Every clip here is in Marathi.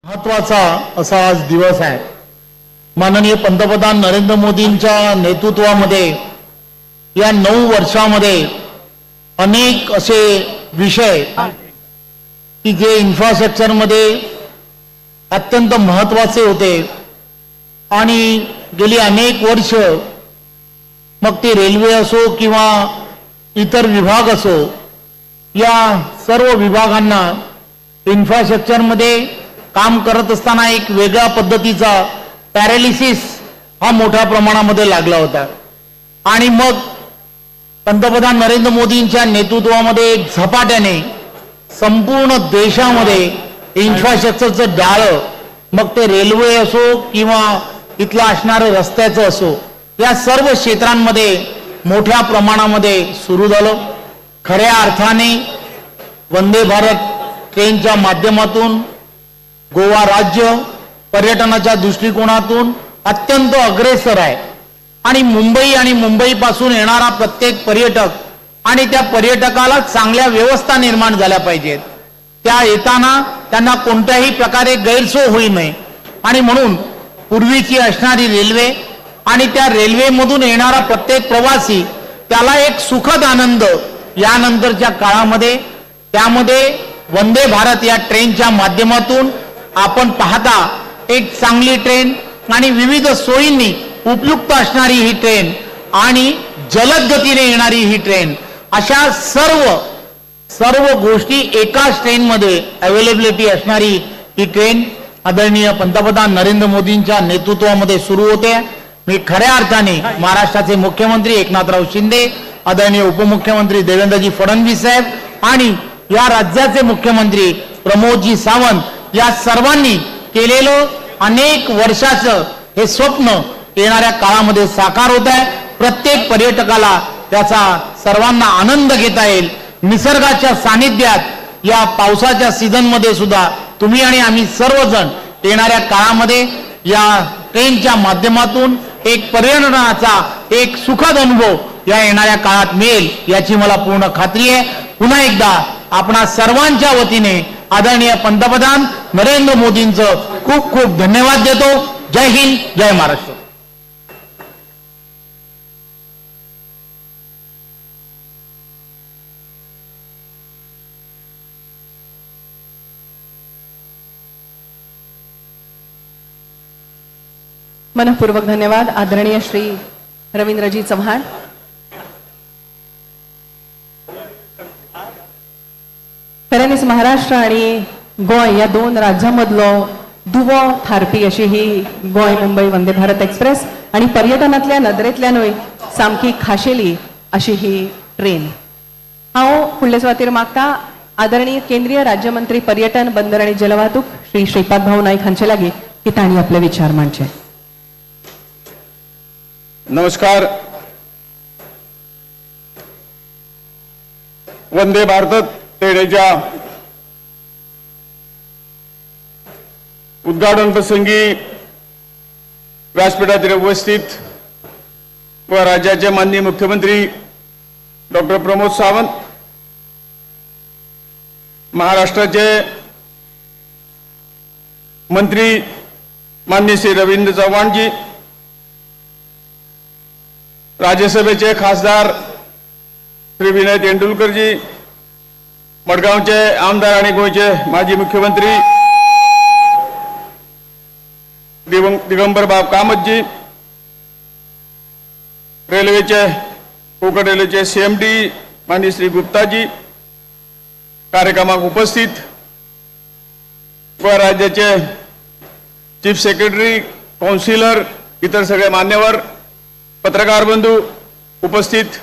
महत्वाचा असा आज दिवस आहे। माननीय पंतप्रधान नरेंद्र मोदींच्या नेतृत्वामध्ये या 9 वर्षामध्ये अनेक असे विषय की जे इन्फ्रास्ट्रक्चर मध्ये अत्यंत महत्वाचे होते आणि गेली अनेक वर्ष मग ते रेल्वे असो किंवा इतर विभाग असो या सर्व विभागांना इन्फ्रास्ट्रक्चर मध्ये काम करत असताना एक वेगळ्या पद्धतीचा पॅरालिसिस हा मोठ्या प्रमाणामध्ये लागला होता आणि मग पंतप्रधान नरेंद्र मोदींच्या नेतृत्वामध्ये एक झपाट्याने संपूर्ण देशामध्ये इन्फ्रास्ट्रक्चरचं जाळं मग ते रेल्वे असो किंवा इथला असणारे रस्त्याचं असो या सर्व क्षेत्रांमध्ये मोठ्या प्रमाणामध्ये सुरू झालं। खऱ्या अर्थाने वंदे भारत ट्रेनच्या माध्यमातून गोवा राज्य पर्यटनाच्या दृष्टिकोनातून अत्यंत अग्रेसर आहे आणि मुंबई आणि मुंबईपासून येणारा प्रत्येक पर्यटक आणि त्या पर्यटकाला चांगल्या व्यवस्था निर्माण झाल्या पाहिजेत, त्या येताना त्यांना कोणत्याही प्रकारे गैरसोय होऊ नये आणि म्हणून पूर्वीची असणारी रेल्वे आणि त्या रेल्वेमधून येणारा प्रत्येक प्रवासी त्याला एक सुखद आनंद यानंतरच्या काळामध्ये त्यामध्ये वंदे भारत या ट्रेनच्या माध्यमातून आपण पाहता एक चांगली ट्रेन आणि विविध सोयींनी उपयुक्त असणारी ही ट्रेन आणि जलद गतीने येणारी ही ट्रेन अशा सर्व गोष्टी एकाच ट्रेन मध्ये अवेलेबिलिटी असणारी ही ट्रेन आदरणीय पंतप्रधान नरेंद्र मोदींच्या नेतृत्वामध्ये सुरू होते। मी खऱ्या अर्थाने महाराष्ट्राचे मुख्यमंत्री एकनाथराव शिंदे, आदरणीय उपमुख्यमंत्री देवेंद्रजी फडणवीस साहेब आणि या राज्याचे मुख्यमंत्री प्रमोदजी सावंत या सर्वांनी केलेलं अनेक वर्षाचं हे स्वप्न येणाऱ्या काळामध्ये साकार होत आहे। प्रत्येक पर्यटकाला त्याचा सर्वांना आनंद घेता येईल। निसर्गाच्या सानिध्यात या पावसाच्या सीझन मध्ये सुद्धा तुम्ही आणि आम्ही सर्वजण येणाऱ्या काळामध्ये या ट्रेनच्या माध्यमातून एक पर्यटनाचा एक सुखद अनुभव या येणाऱ्या काळात मिळेल याची मला पूर्ण खात्री आहे। पुन्हा एकदा आपणा सर्वांच्या वतीने आदरणीय पंतप्रधान नरेंद्र मोदींचं खूप खूप धन्यवाद देतो। जय हिंद, जय महाराष्ट्र। मनपूर्वक धन्यवाद आदरणीय श्री रवींद्रजी चव्हाण। खऱ्यानीच महाराष्ट्र आणि गोय या 2 राज्यांमधलो दुवो थारपी अशी ही गोय मुंबई वंदे भारत एक्सप्रेस आणि पर्यटनातल्या नदरेंतल्यानूय सामकी खाशेली अशी ही ट्रेन। हांव फुडले सुवातेर मागता आदरणीय केंद्रीय राज्यमंत्री पर्यटन बंदर आणि जलवाहतूक श्री श्रीपाद भाऊ नाईक हांचे लागीं की तांणी आपले विचार मांडचे। नमस्कार। वंदे भारत ट्रेनेच्या उद्घाटन प्रसंगी व्यासपीठावर उपस्थित व राज्याचे माननीय मुख्यमंत्री डॉक्टर प्रमोद सावंत, महाराष्ट्राचे मंत्री माननीय श्री रवींद्र चव्हाणजी, राज्यसभेचे खासदार श्री विनय तेंडुलकरजी, मडगावचे आमदार आणि गोयचे माजी मुख्यमंत्री दिगंबर बाब कामतजी, रेल्वेचे कोकण रेल्वेचे सीएमडी माननीय श्री गुप्ताजी, कार्यक्रमात उपस्थित व राज्याचे चीफ सेक्रेटरी, काउन्सिलर, इतर सगळे मान्यवर, पत्रकार बंधू, उपस्थित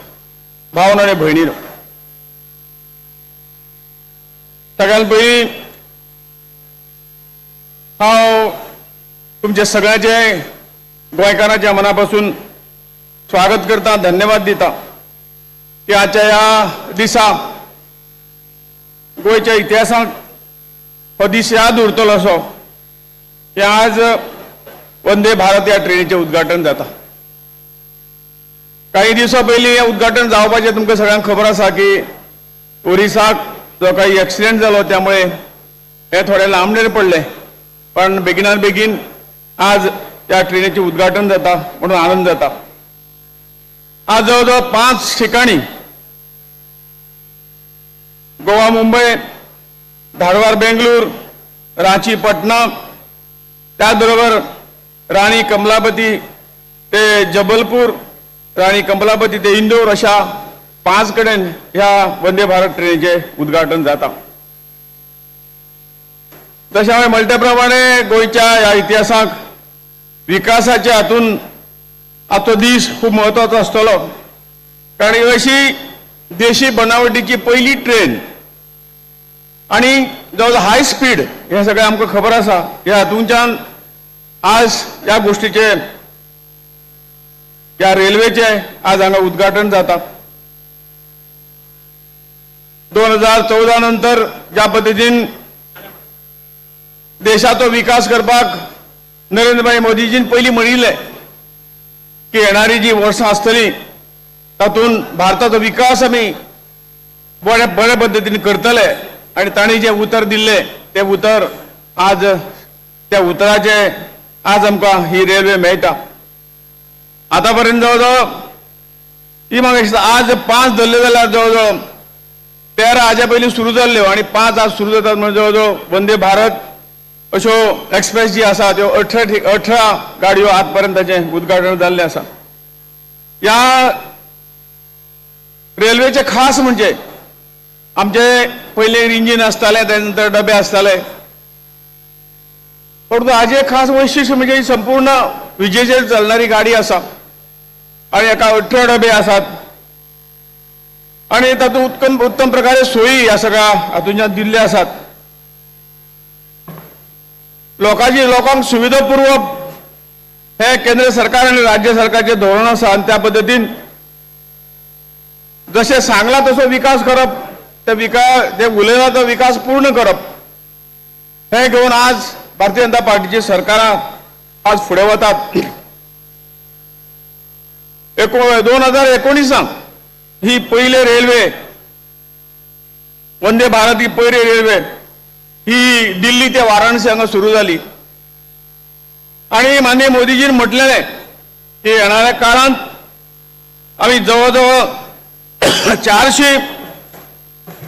भावना आणि भयणीनो, सगळ्यात पयलीं हांव तुमचे सगळ्यांचे गोंयकारांच्या मनापासून स्वागत करता, धन्यवाद दिता की आजच्या ह्या दिसा गोंयच्या इतिहासांत हो दीस याद उरतलो असो की आज वंदे भारत या ट्रेनीचें उद्घाटन जाता। काही दिवसा पयलीं हे उद्घाटन जावपाचें तुमकां सगळ्यांक खबर आसा की ओरिसाक जो काही ॲक्सिडेंट जालो त्यामुळे हे थोडे लांबणेर पडले पण बेगिनार बेगीन आज त्या ट्रेनीचे उद्घाटन जाता म्हणून आनंद जाता. आज जवळजवळ 5 ठिकाणी गोवा मुंबई, धारवाड बेंगळूर, रांची पटना, त्याचबरोबर राणी कमलापती ते जबलपूर, राणी कमलापती ते इंदोर अशा 5 कडेन ह्या वंदे भारत ट्रेनीचे उद्घाटन जाता. जशें हांवें म्हणले प्रमाणे गोंयच्या ह्या इतिहासाक विकासाच्या हातून आजचो दीस खूब म्हत्वाचो आसतलो, कारण ही अशी देशी बनावटीची पहिली ट्रेन आणि जवळ हाय स्पीड हे सगळें आमकां खबर आसा. ह्या हातूंच्यान आज ह्या गोष्टीचे ह्या रेल्वेचे आज हांगा उद्घाटन जाता. 2014 नंतर ज्या पद्दतीन देशाचो विकास करपाक नरेंद्रभाई मोदीजीन पयलीं म्हणिल्लें की येणारी जी वर्सां आसतलीं तातूंत भारताचो विकास आमी बरे पद्दतीन करतले आनी तांणी जें उतर दिल्लें तें उतर आज त्या उतराचे आज आमकां ही रेल्वे मेळटा. आतां पर्यंत जवळ ही म्हाका दिसता आज 5 धरले जाल्यार जवळ 13 हाज्या पयलीं सुरू जाल्ल्यो आनी 5 आज सुरू जातात म्हणजे जवळ वंदे भारत अश्यो एक्सप्रेस जी आसा त्यो 18 गाडयो आज पर्यंत ताचें उद्घाटन जाल्लें आसा. ह्या रेल्वेचे खास म्हणजे आमचे पयले इंजीन आसताले, त्यानंतर डबे आसताले, परंतु हाजे खास वैशिश्ट्य म्हणजे ही संपूर्ण विजेचेर चलणारी गाडी आसा आणि एका 18 डबे आसात आणि तातूंत उत्तम प्रकारे सोयी ह्या सगळ्या हातूंच्यान दिल्ले आसात. लोकांक सुविधापूर्वक हे केंद्र सरकार आणि राज्य सरकारचे धोरण आसा आणि त्या पद्दतीन जसे सांगला तसो विकास करप, ते उलयला तो विकास पूर्ण करप हे घेवन आज भारतीय जनता पार्टीची सरकारां आज फुडें वतात. 2019 ही पयली रेल्वे वंदे भारत ही पयली रेल्वे ही दिल्ली ते वाराणसी हांगा सुरू जाली आणि माननीय मोदीजीन म्हटलेलें की येणाऱ्या काळांत आमी जवळ 400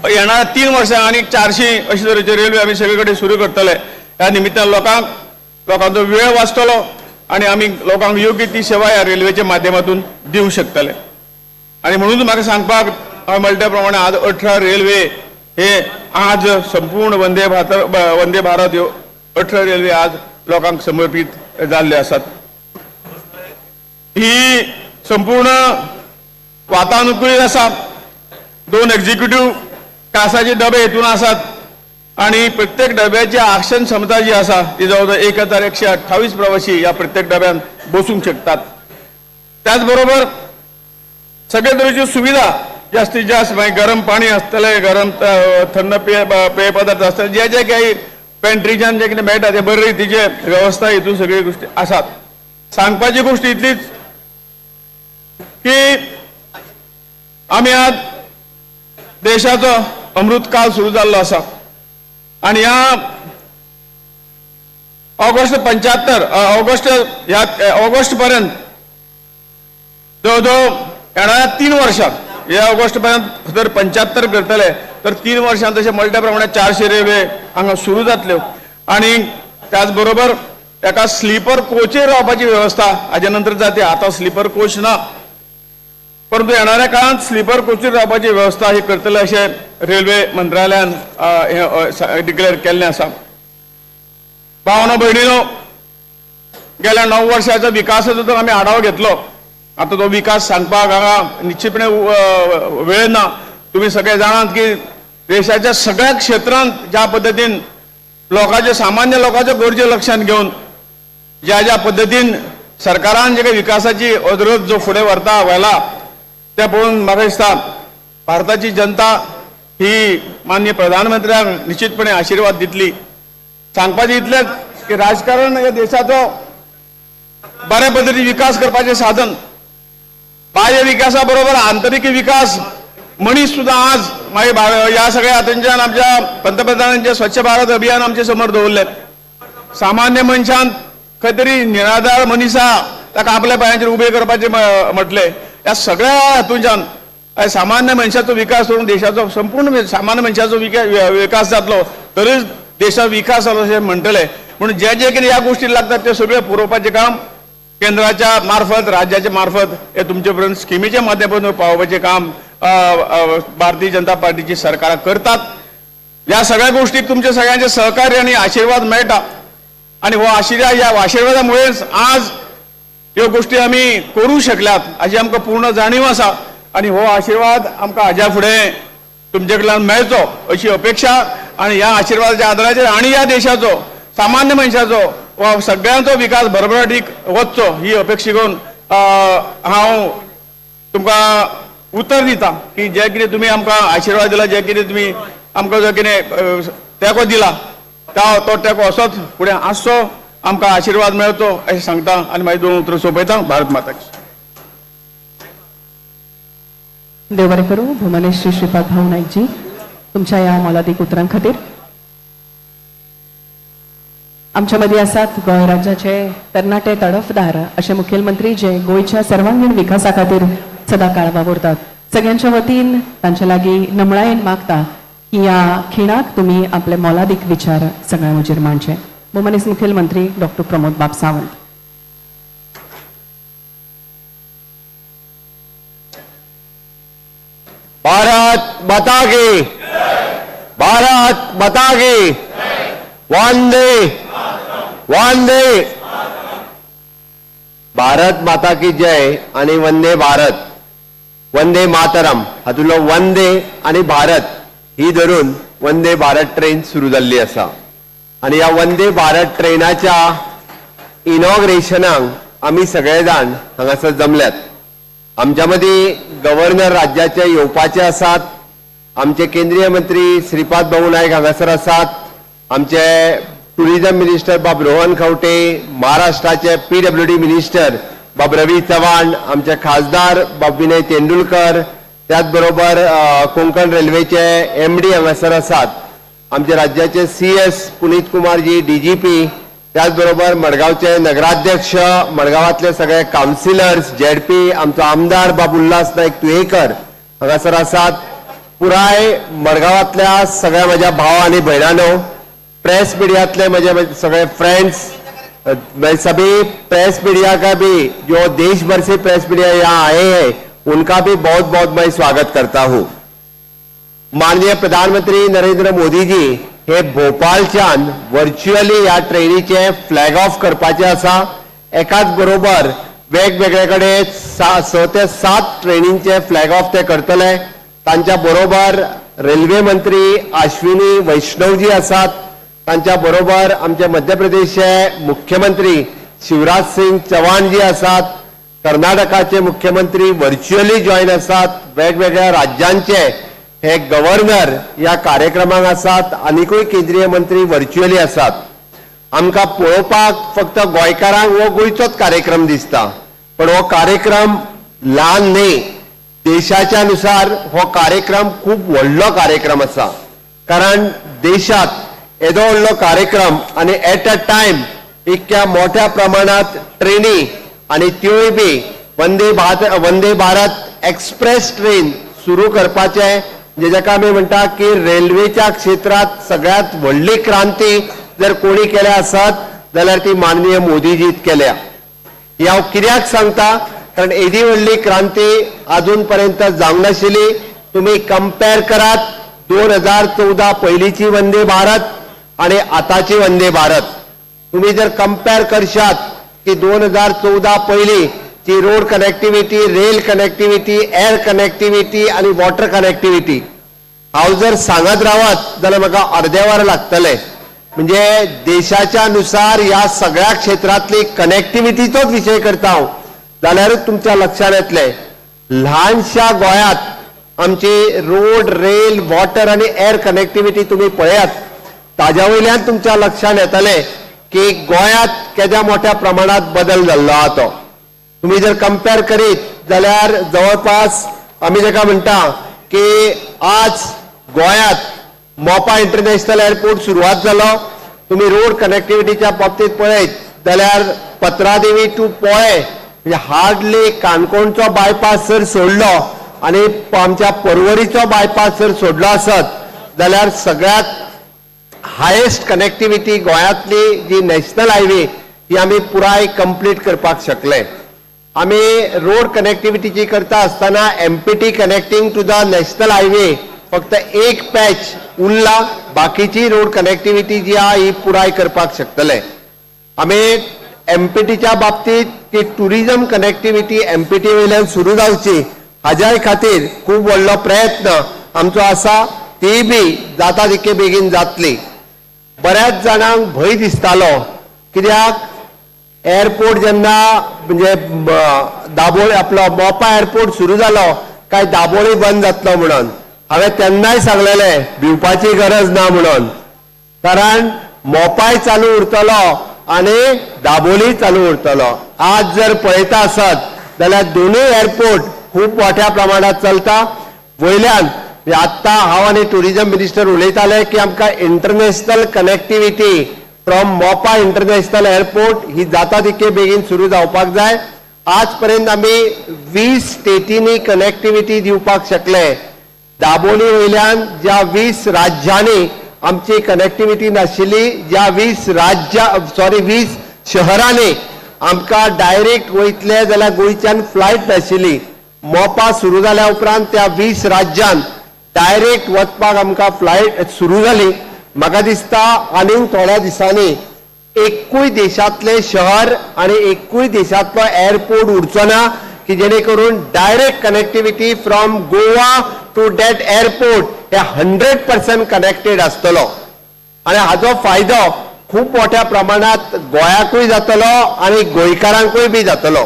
येणाऱ्या 3 वर्सां आनी 400 अशे तरेचे रेल्वे आमी सगळे कडेन सुरू करतले. ह्या निमित्तान लोकांचो वेळ वाचतलो आणि आमी लोकांक योग्य ती सेवा ह्या रेल्वेच्या माध्यमातून दिवंक शकतले. आणि म्हणून म्हाका सांगपाक हांवें म्हणल्या प्रमाणे आज 18 रेल्वे हे आज संपूर्ण वंदे भारत ह्यो 18 रेल्वे आज लोकांक समर्पित जाल्ले आसात. ही संपूर्ण वातानुकूलित आसा. 2 एक्झिक्युटिव्ह क्लासाचे डबे हेतून आसात आणि प्रत्येक डब्याची आसन क्षमता जी आसा ती जवळ 1128 प्रवासी या प्रत्येक डब्यान बसूंक शकतात. त्याचबरोबर सगळे तरेच्यो सुविधा जास्तीत जास्त गरम पाणी आसतलें, गरम थंड पेय पदार्थ आसतले, जे जे काही पेंट्रीच्यान जे कितें मेळटा ते बरे रितीचे वेवस्था हितून सगळ्यो गोष्टी आसात. सांगपाची गोष्ट इतलीच की आमी आज देशाचो अमृतकाल सुरू जाल्लो आसा आणि ह्या ऑगस्ट पर्यंत जवळ येणाऱ्या 3 वर्षां या ऑगस्ट पर्यंत जर 75 करतले तर 3 वर्षां तशें म्हणल्या प्रमाणे 400 रेल्वे हांगा सुरू जातल्यो आणि त्याचबरोबर एका स्लीपर कोचेर रावपाची वेवस्था हाजे नंतर जाते. आता स्लीपर कोच ना, परंतु येणाऱ्या काळात स्लीपर कोचेर रावपाची वेवस्था ही करतले अशें रेल्वे मंत्रालयान डिक्लेअर केल्लें आसा. भावनो भयणीनो, गेल्या 9 वर्षांच्या विकासाचो जर आमी आढावो घेतलो, आता तो विकास सांगपाक हांगा निश्चितपणे वेळ ना. तुम्ही सगळे जाणात की देशाच्या सगळ्या क्षेत्रांत ज्या पद्धतीन सामान्य लोकांच्या गरजे लक्षात घेऊन ज्या पद्धतीन सरकारान जे काही विकासाची अदरत जो फुडें व्हेला ते पळोवन म्हाका दिसता भारताची जनता ही माननीय प्रधानमंत्र्यांक निश्चितपणे आशीर्वाद दितली. सांगपाचें इतलेंच की राजकारण हे देशाचो बऱ्या पद्धतीन विकास करपाचें साधन. बाह्य विकासा बरोबर आंतरिक विकास मनीस सुद्धा आज या सगळ्या हातूंच्यान आमच्या पंतप्रधानांचे स्वच्छ भारत अभियान आमचे समोर दवरले. सामान्य मनशान खंय तरी निराधार मनिसा ताका आपल्या पांयाचेर उबे करपाचे म्हटले ह्या सगळ्या हातूंच्यान आयज सामान्य मनशाचो विकास करून देशाचो संपूर्ण सामान्य मनशाचो विकास जातलो तरच देशाचो विकास जालो अशें म्हणटले म्हणून जे जे कितें ह्या गोष्टी लागतात ते सगळे पुरोवपाचें काम केंद्राच्या मार्फत राज्याच्या मार्फत हे तुमचे पर्यंत स्किमीच्या माध्यमातून पावोवपाचें काम भारतीय जनता पार्टीची सरकारां करतात. ह्या सगळ्या गोष्टीक तुमचे सगळ्यांचे सहकार्य आणि आशीर्वाद मेळटा आणि हो आशीर्वादामुळेच आज ह्यो गोष्टी आमी करूं शकल्यात हाची आमकां पूर्ण जाणीव आसा आणि हो आशीर्वाद आमकां हाज्या फुडें तुमचे कडल्यान मेळचो अशी अपेक्षा आणि ह्या आशीर्वादाच्या आदाराचेर आणि ह्या देशाचो सामान्य मनशाचो वा सगळ्यांचो विकास भरभराटीक वचचो ही अपेक्षा करून हांव तुमकां उतर दिता की जे कितें तुमी आमकां आशीर्वाद दिला जे कितें तुमी आमकां जो कितें तेंको दिला तो तेंको असोच फुडें आसचो आमकां आशीर्वाद मेळचो अशें सांगता आनी मागीर दोन उतरां सोंपयता. भारत माता की देव बरें करूं. भुवनेश श्रीपाद भाऊ नाईकजी तुमच्या या मोलादीक उतरां खातीर. आमच्या मदीं आसात गोंय राज्याचे तरणाटे तडफदार असे मुखेलमंत्री जे गोंयच्या सर्वांगीण विकासा खातीर सदां काळ वावुरतात. सगळ्यांच्या वतीन तांचे लागीं नमळायेन मागता की ह्या खिणाक तुमी आपले मोलादीक विचार सगळ्यां हुजीर मांडचे. भुवनेश मुखेलमंत्री डॉक्टर प्रमोद बाब सावंत. भारत माता की, भारत माता की, वंदे वंदे. भारत माता की जय आणि वंदे भारत, वंदे मातरम हातूंतलो वंदे आणि भारत ही धरून वंदे भारत ट्रेन सुरू जाल्ली आसा आणि ह्या वंदे भारत ट्रेनाच्या इनॉग्रेशनाक आमी सगळे जाण हांगासर जमल्यात. आमच्या मदीं गव्हर्नर राज्याचे येवपाचे आसात, आमचे केंद्रीय मंत्री श्रीपाद भाऊ नायक हांगासर आसात, आमचे टुरिझम मिनिस्टर बाब रोहन खंवटे, महाराष्ट्राचे PWD मिनिस्टर बाब रवी चव्हाण, आमचे खासदार बाब विनय तेंडुलकर, त्याच बरोबर कोंकण रेल्वेचे MD हांगासर आसात, आमचे राज्याचे CS पुनीत कुमारजी DGP, त्याचबरोबर मडगावचे नगराध्यक्ष, मडगावातले सगळे काउन्सिलर्स, ZP, आमचो आमदार बाब उल्हास नाईक तुयेकर हांगासर आसात. पुराय मडगावातल्या सगळ्या माझ्या भाव आणि भयणांनो, प्रेस मीडियातले माझे सगळे फ्रेंड्स, सभी प्रेस मीडिया का भी जो देश भर से प्रेस मीडिया यहाँ आए हैं उनका भी बहुत बहुत मैं स्वागत करता हूँ. माननीय प्रधानमंत्री नरेंद्र मोदी जी हे भोपाळच्यान व्हर्च्युअली ह्या ट्रेनीचे फ्लॅग ऑफ करपाचे आसा. एकाच बरोबर वेगवेगळे कडेन 6 ते 7 ट्रेनींचे फ्लॅग ऑफ ते करतले. तांच्या बरोबर रेल्वे मंत्री अश्विनी वैष्णवजी आसात, तांच्या बरोबर आमचे मध्य प्रदेशचे मुख्यमंत्री शिवराज सिंग चौहान जी आसात, कर्नाटकाचे मुख्यमंत्री व्हर्च्युअली जॉईन आसात, वेगवेगळ्या राज्यांचे हे गव्हर्नर या कार्यक्रमाक आसात, आनीकूय केंद्रीय मंत्री व्हर्च्युअली आसात. आमकां पळोवपाक फक्त गोंयकारांक हो गोंयचोच कार्यक्रम दिसता, पण हो कार्यक्रम ल्हान न्ही. देशाच्या नुसार हो कार्यक्रम खूप व्हडलो कार्यक्रम आसा, कारण देशात येदो व्हडलो कार्यक्रम आणि एट अ टाइम इतक्या मोठ्या प्रमाणात ट्रेनी आणि त्योय बी वंदे भारत एक्सप्रेस ट्रेन सुरू करपाचे, जेका आमी म्हणटा की रेल्वेच्या क्षेत्रात सगळ्यात व्हडली क्रांती जर कोणी केल्या आसत जाल्यार ती माननीय मोदीजीत केल्या. ही हांव कित्याक सांगता, कारण एदी व्हडली क्रांती अजून पर्यंत जावंक नाशिल्ली. तुम्ही कंपेअर करात 2014 पयलीची वंदे भारत आणि आताची वंदे भारत. तुम्ही जर कंपेअर करशात की 2014 पयली ची road connectivity, rail connectivity, air connectivity आणि वॉटर कनेक्टिव्हिटी हांव जर सांगत रावत जाल्यार म्हाका अर्दे वर लागतले. म्हणजे देशाच्या नुसार या सगळ्या क्षेत्रातली कनेक्टिव्हिटीचोच विषय करता हांव जाल्यारूच तुमच्या लक्षात येतले. ल्हानशा गोंयांत आमची रोड, रेल, वॉटर आणि एअर कनेक्टिव्हिटी तुम्ही पळयात, ताज्या वयल्यान तुमच्या लक्षात येतले की गोंयांत केद्या मोठ्या प्रमाणात बदल जाल्लो आहा तो. तुम्ही जर कंपेअर करीत जाल्यार जवळपास आमी जेका म्हणटा की आज गोंयांत मोपा इंटरनॅशनल एअरपोर्ट सुरवात जालो, तुम्ही रोड कनेक्टिव्हिटीच्या बाबतीत पळयत जाल्यार पत्रादेवी टू पोळे म्हणजे हार्डली काणकोणचो बायपास जर सोडलो आणि आमच्या पर्वरीचो बायपास जर सोडलो आसत जाल्यार सगळ्यात हायेस्ट कनेक्टिव्हिटी गोंयांतली जी नॅशनल हायवे ही आमी पुराय कंप्लीट करपाक शकले. आमी रोड कनेक्टिव्हिटीची करता आसतना MPT connecting to the national highway फक्त एक पॅच उरला, बाकीची रोड कनेक्टिव्हिटी जी आहा ही पुराय करपाक शकतले. आमी MPTच्या बाबतीत की टुरिझम कनेक्टिव्हिटी MPT वयल्यान सुरू जावची हाज्याय खातीर खूब व्हडलो प्रयत्न आमचो आसा, ती बी जाता तितके बेगीन जातली. बऱ्याच जाणांक भंय दिसतालो, कित्याक एअरपोर्ट जेन्ना म्हणजे दाबोळे आपलो मोपा एअरपोर्ट सुरू जालो काय दाबोळी बंद जातलो म्हणून. हांवें तेन्नाय सांगलेलें भिवपाची गरज ना म्हणून, कारण मोपाय चालू उरतलो आनी दाबोली चालू उरतलो. आज जर पळयता आसत जाल्यार दोनूय एअरपोर्ट खूब मोठ्या प्रमाणात चलता. वयल्यान आत्ता हांव आनी टुरिझम मिनिस्टर उलयताले की आमकां इंटरनॅशनल कनेक्टिव्हिटी फ्रॉम मोपा इंटरनॅशनल एअरपोर्ट ही जाता तितके बेगीन सुरू जावपाक जाय. आज पर्यंत आमी 20 स्टेटींनी कनेक्टिव्हिटी दिवपाक शकले. दाबोली वयल्यान ज्या 20 राज्यांनी आमची कनेक्टिव्हिटी नाशिल्ली, ज्या 20 शहरांनी आमकां डायरेक्ट वयतले जाल्यार गोंयच्यान फ्लायट नाशिल्ली, मोपा सुरू जाल्या उपरांत त्या 20 राज्यांत डायरेक्ट वचपाक आमकां फ्लायट सुरू जाली. म्हाका दिसता आनीक थोड्या दिसांनी एकूय देशांतले शहर आणि एकूय देशांतलो एअरपोर्ट उरचो ना की जेणे करून direct connectivity from Goa to that airport हे 100% कनेक्टेड आसतलो. आणि हाचो फायदो खूब मोठ्या प्रमाणात गोंयाकूय जातलो आणि गोंयकारांकूय बी जातलो.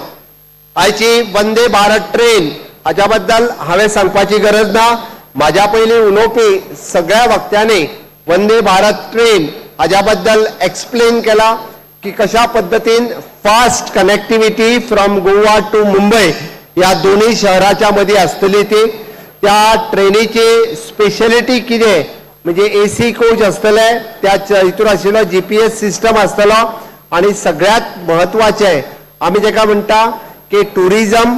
आयची वंदे भारत ट्रेन हाच्या बद्दल हांवें सांगपाची गरज ना. म्हाज्या पयलीं उलोवपी सगळ्या वक्त्यांनी वंदे भारत ट्रेन हाच्या बद्दल एक्सप्लेन केला की कशा पद्धतीन fast connectivity from Goa to Mumbai या दोन्ही शहराच्या मध्ये असतली ती. त्या ट्रेनीची स्पेशलिटी कितें म्हणजे AC कोच आसतले, त्या हितून आशिल्लो GPS सिस्टम आसतलो आणि सगळ्यात महत्वाचे आमी जेका म्हणटा की टुरिझम,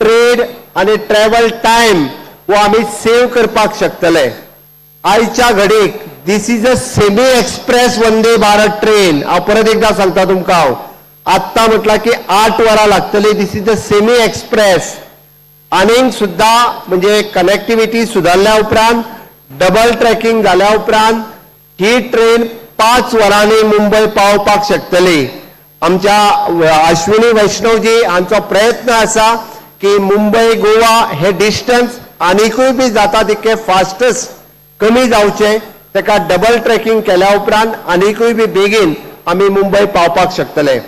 ट्रेड आणि ट्रॅव्हल टाइम वो आमी सेव्ह करपाक शकतले. आयच्या घडीक this is a semi express Vande Bharat train. हांव परत एकदा सांगता तुमकां, हांव आत्ता म्हटला की 8 वरां लागतली. दिस इज अ सेमी एक्सप्रेस. आनीक सुद्धा म्हणजे कनेक्टिव्हिटी सुदारल्या उपरांत, डबल ट्रॅकिंग जाल्या उपरांत ही ट्रेन 5 वरांनी मुंबय पावपाक शकतली. आमच्या अश्विनी वैष्णवजी हांचो प्रयत्न आसा की मुंबई गोवा हे डिस्टन्स आनीकूय बी जाता तितके फास्टस्ट कमी जावचे. ताका डबल ट्रॅकिंग केल्या उपरांत आनीकूय बी बेगीन आमी मुंबय पावपाक शकतले.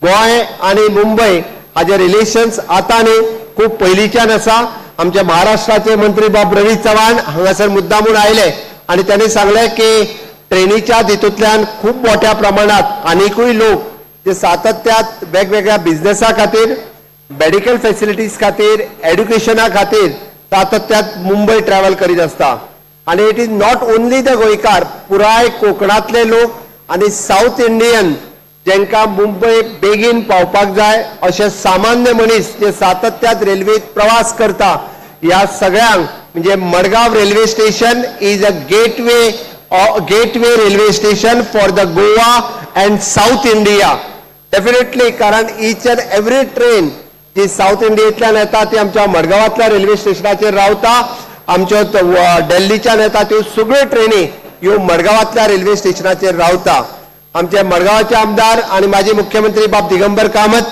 गोंय आणि मुंबय हाजे रिलेशन्स आतां न्ही खूब पयलींच्यान आसा. आमचे महाराष्ट्राचे मंत्री बाब रवी चव्हाण हांगासर मुद्दामून आयले आणि त्यांनी सांगले की ट्रेनीच्या दितूंतल्यान खूब मोठ्या प्रमाणात आनीकूय लोक जे सातत्यात वेगवेगळ्या बिझनेसा खातीर, मेडिकल फॅसिलिटीज खातीर, एड्युकेशना खातीर सातत्यात मुंबय ट्रॅव्हल करीत आसता. आणि it is not only the गोंयकार, पुराय कोकणातले लोक आणि साऊथ इंडियन जेंकां मुंबय बेगीन पावपाक जाय अशे सामान्य मनीस जे सातत्यात रेल्वेत प्रवास करता, ह्या सगळ्यांक म्हणजे Madgaon railway station is a gateway railway station for the Goa and south India. Definitely, कारण ईच अँड एव्हरी ट्रेन जी साऊथ इंडियेंतल्यान येता ती आमच्या मडगांवांतल्या रेल्वे स्टेशनाचेर रावता. आमच्यो दिल्लीच्यान येता त्यो सगळ्यो ट्रेनी ह्यो मडगांवांतल्या रेल्वे स्टेशनाचेर रावता. आमचे मडगांवचे आमदार आणि माजी मुख्यमंत्री बाब दिगंबर कामत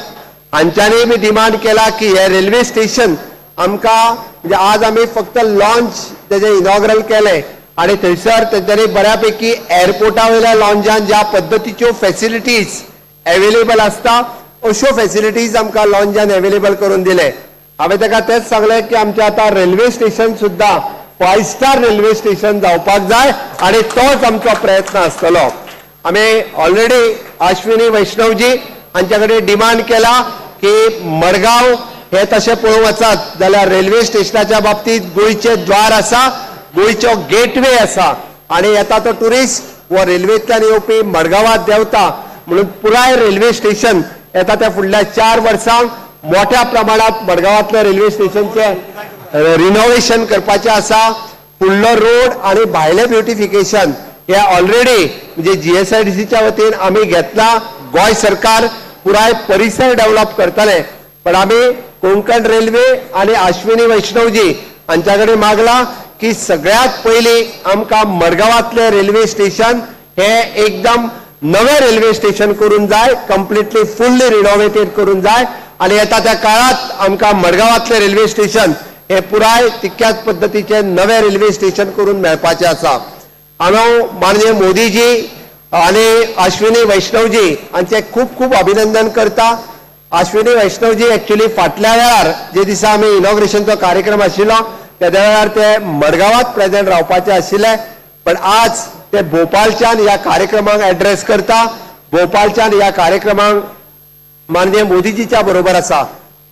हांच्यांनी बी डिमांड केला की हे रेल्वे स्टेशन आमकां म्हणजे आज आमी फक्त लॉन्च तेजे इनॉग्रल केले आणि थंयसर तेंच्यांनी बऱ्यापैकी एअरपोर्टा वयल्या लॉन्चान ज्या पद्दतीच्यो फॅसिलिटीज अवेलेबल आसता अश्यो फॅसिलिटीज आमकां लॉन्चान अवेलेबल करून दिले. हांवें ताका तेच सांगलें की आमचें आतां रेल्वे स्टेशन सुद्दां 5 स्टार रेल्वे स्टेशन जावपाक जाय आणि तोच आमचो प्रयत्न आसतलो. आमी ऑलरेडी अश्विनी वैष्णवजी हांच्या कडेन डिमांड केला की मडगांव हे तशें पळोवंक वचत जाल्यार रेल्वे स्टेशनाच्या बाबतीत गोंयचे द्वार आसा, गोंयचो गेटवे आसा आणि येता तो टुरिस्ट व रेल्वेंतल्यान येवपी मडगांवां देंवता म्हणून पुराय रेल्वे स्टेशन येता त्या फुडल्या 4 वर्सांक मोठ्या प्रमाणात मडगांवांतल्या रेल्वे स्टेशनचे रिनोव्हेशन करपाचें आसा. फुडलो रोड आनी भायलें ब्युटिफिकेशन हे ऑलरेडी म्हणजे GSIDCच्या वतीन आमी घेतला. गोंय सरकार पुराय परिसर डेव्हलप करतले, पण आमी कोंकण रेल्वे आणि अश्विनी वैष्णवजी हांच्या कडेन मागला की सगळ्यात पयलीं आमकां मडगांवांतलें रेल्वे स्टेशन हे एकदम नवें रेल्वे स्टेशन करून जाय, कंप्लिटली फुल्ली रिनोव्हेटेड करून जाय आणि येता त्या काळात आमकां मडगांवांतलें रेल्वे स्टेशन हे पुराय तितक्याच पद्दतीचे नवें रेल्वे स्टेशन करून मेळपाचें आसा. हांव माननीय मोदीजी आणि अश्विनी वैष्णवजी हांचे खूब खूब अभिनंदन करता. अश्विनी वैष्णवजी एक्चुअली फाटल्या वेळार जे दिसा आमी इनॉग्रेशनचो कार्यक्रम आशिल्लो त्या वेळार ते मडगांवांत प्रेझेंट रावपाचे आशिल्ले, पण आज ते भोपाळच्यान ह्या कार्यक्रमाक एड्रेस करता. भोपाळच्यान ह्या कार्यक्रमाक माननीय मोदीजीच्या बरोबर आसा.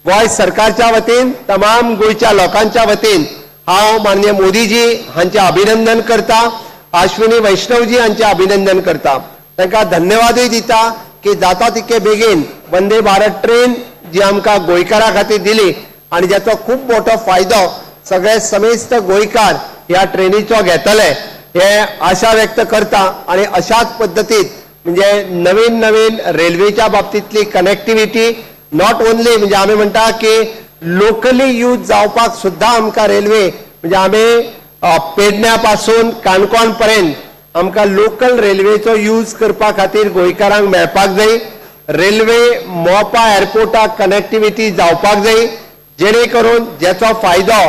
गोंय सरकारच्या वतीन तमाम गोंयच्या लोकांच्या वतीन हांव माननीय मोदीजी हांचे अभिनंदन करता. अश्विनी वैष्णवजी हांचे अभिनंदन करता. तांकां धन्यवादूय दिता की जाता तितके बेगीन वंदे भारत ट्रेन जी आमकां गोंयकारां खातीर दिली आणि ज्याचो खूब मोठो फायदो सगळे समेस्त गोंयकार ह्या ट्रेनीचो घेतले हे आशा व्यक्त करता. आणि अशाच पद्दतीत म्हणजे नवीन नवीन रेल्वेच्या बाबतीतली कनेक्टिविटी नॉट ओन्ली म्हणजे आमी म्हणटा की लोकली यूज जावपाक सुद्दां आमकां रेल्वे म्हणजे आमी पेडण्या पासून काणकोण पर्यंत आमकां लोकल रेल्वेचो यूज करपा खातीर गोंयकारांक मेळपाक जाय. रेल्वे मोपा एअरपोर्टाक कनेक्टिविटी जावपाक जाय जेणे करून जेचो फायदो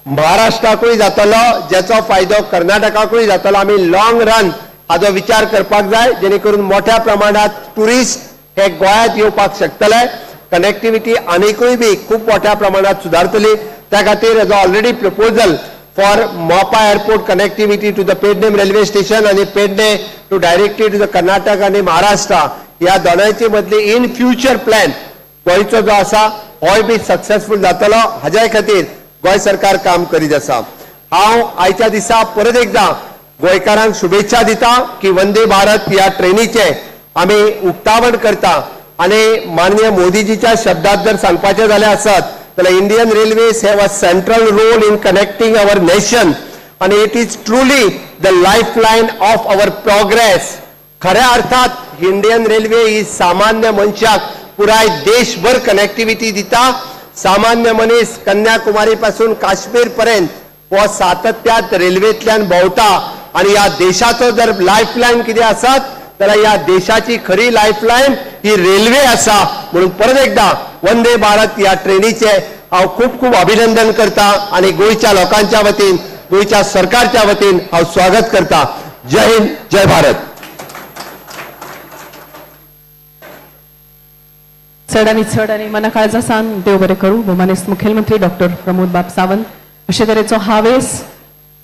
महाराष्ट्राकूय जातलो, जेचो फायदो कर्नाटकाकूय जातलो. आमी लॉंग रन हाचो विचार करपाक जाय जेणे करून मोठ्या प्रमाणात टुरिस्ट हे गोंयांत येवपाक शकतले. कनेक्टिविटी आनीकूय बी खूब मोठ्या प्रमाणात सुदारतली. त्या खातीर हेजो already proposal for Mopa airport connectivity to the Pednem railway station and Pedne to directly to the Karnataka and Maharashtra या दोनांची मदली इन फ्युचर प्लॅन गोंयचो जो आसा होय बी सक्सेसफुल जातलो हाज्या खातीर गोंय सरकार काम करीत आसा. हांव आयच्या दिसा परत एकदा गोंयकारांक शुभेच्छा दिता की वंदे भारत ह्या ट्रेनीचे आमी उक्तावण करता आणि माननीय मोदीजीच्या शब्दात जर सांगपाचें जाल्यार आसत Indian Railways have a central role in connecting our nation and it is truly the lifeline of our progress. खऱ्या अर्थात इंडियन रेल्वे ही सामान्य मनशाक पुराय देशभर कनेक्टिविटी दिता. सामान्य मनीस कन्याकुमारी पासून काश्मीर पर्यंत हो सातत्यात रेल्वेंतल्यान भोंवता आणि या देशाचो जर लायफलायन कितें आसत जाल्यार या देशाची खरी लायफलायन ही रेल्वे आसा. म्हणून परत एकदा वंदे भारत या ट्रेनीचे हांव खूब खूब अभिनंदन करता आणि गोंयच्या लोकांच्या वतीन गोंयच्या सरकारच्या वतीन हांव स्वागत करता. जय हिंद, जय भारत. चड आणि मना काळजासान देव बरें करूं. भोवमानेस्त मुखेलमंत्री डॉक्टर प्रमोद बाब सावंत अशे तरेचो हावेस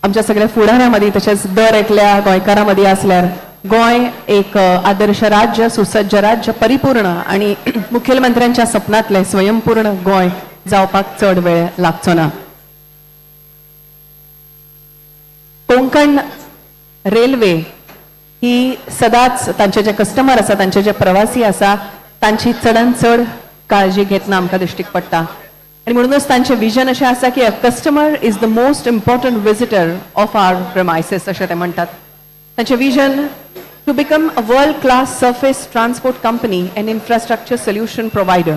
आमच्या सगळ्या फुडाऱ्यांमदी तशेंच दर एकल्या गोंयकारांमदी आसल्यार गोंय एक आदर्श राज्य, सुसज्ज राज्य, परिपूर्ण आणि मुखेलमंत्र्यांच्या सपनातले स्वयंपूर्ण गोंय जावपाक चड वेळ लागचो ना. कोंकण रेल्वे ही सदांच तांचे जे कस्टमर आसा, तांचे जे प्रवासी आसा तांची चडांत चड काळजी घेतना आमकां दिश्टीक पडटा. आणि म्हणूनच तांचे विजन अशें आसा की a customer is the most important visitor of our premises अशें ते म्हणटात. तांचे vision to become a world-class surface transport company and infrastructure solution provider.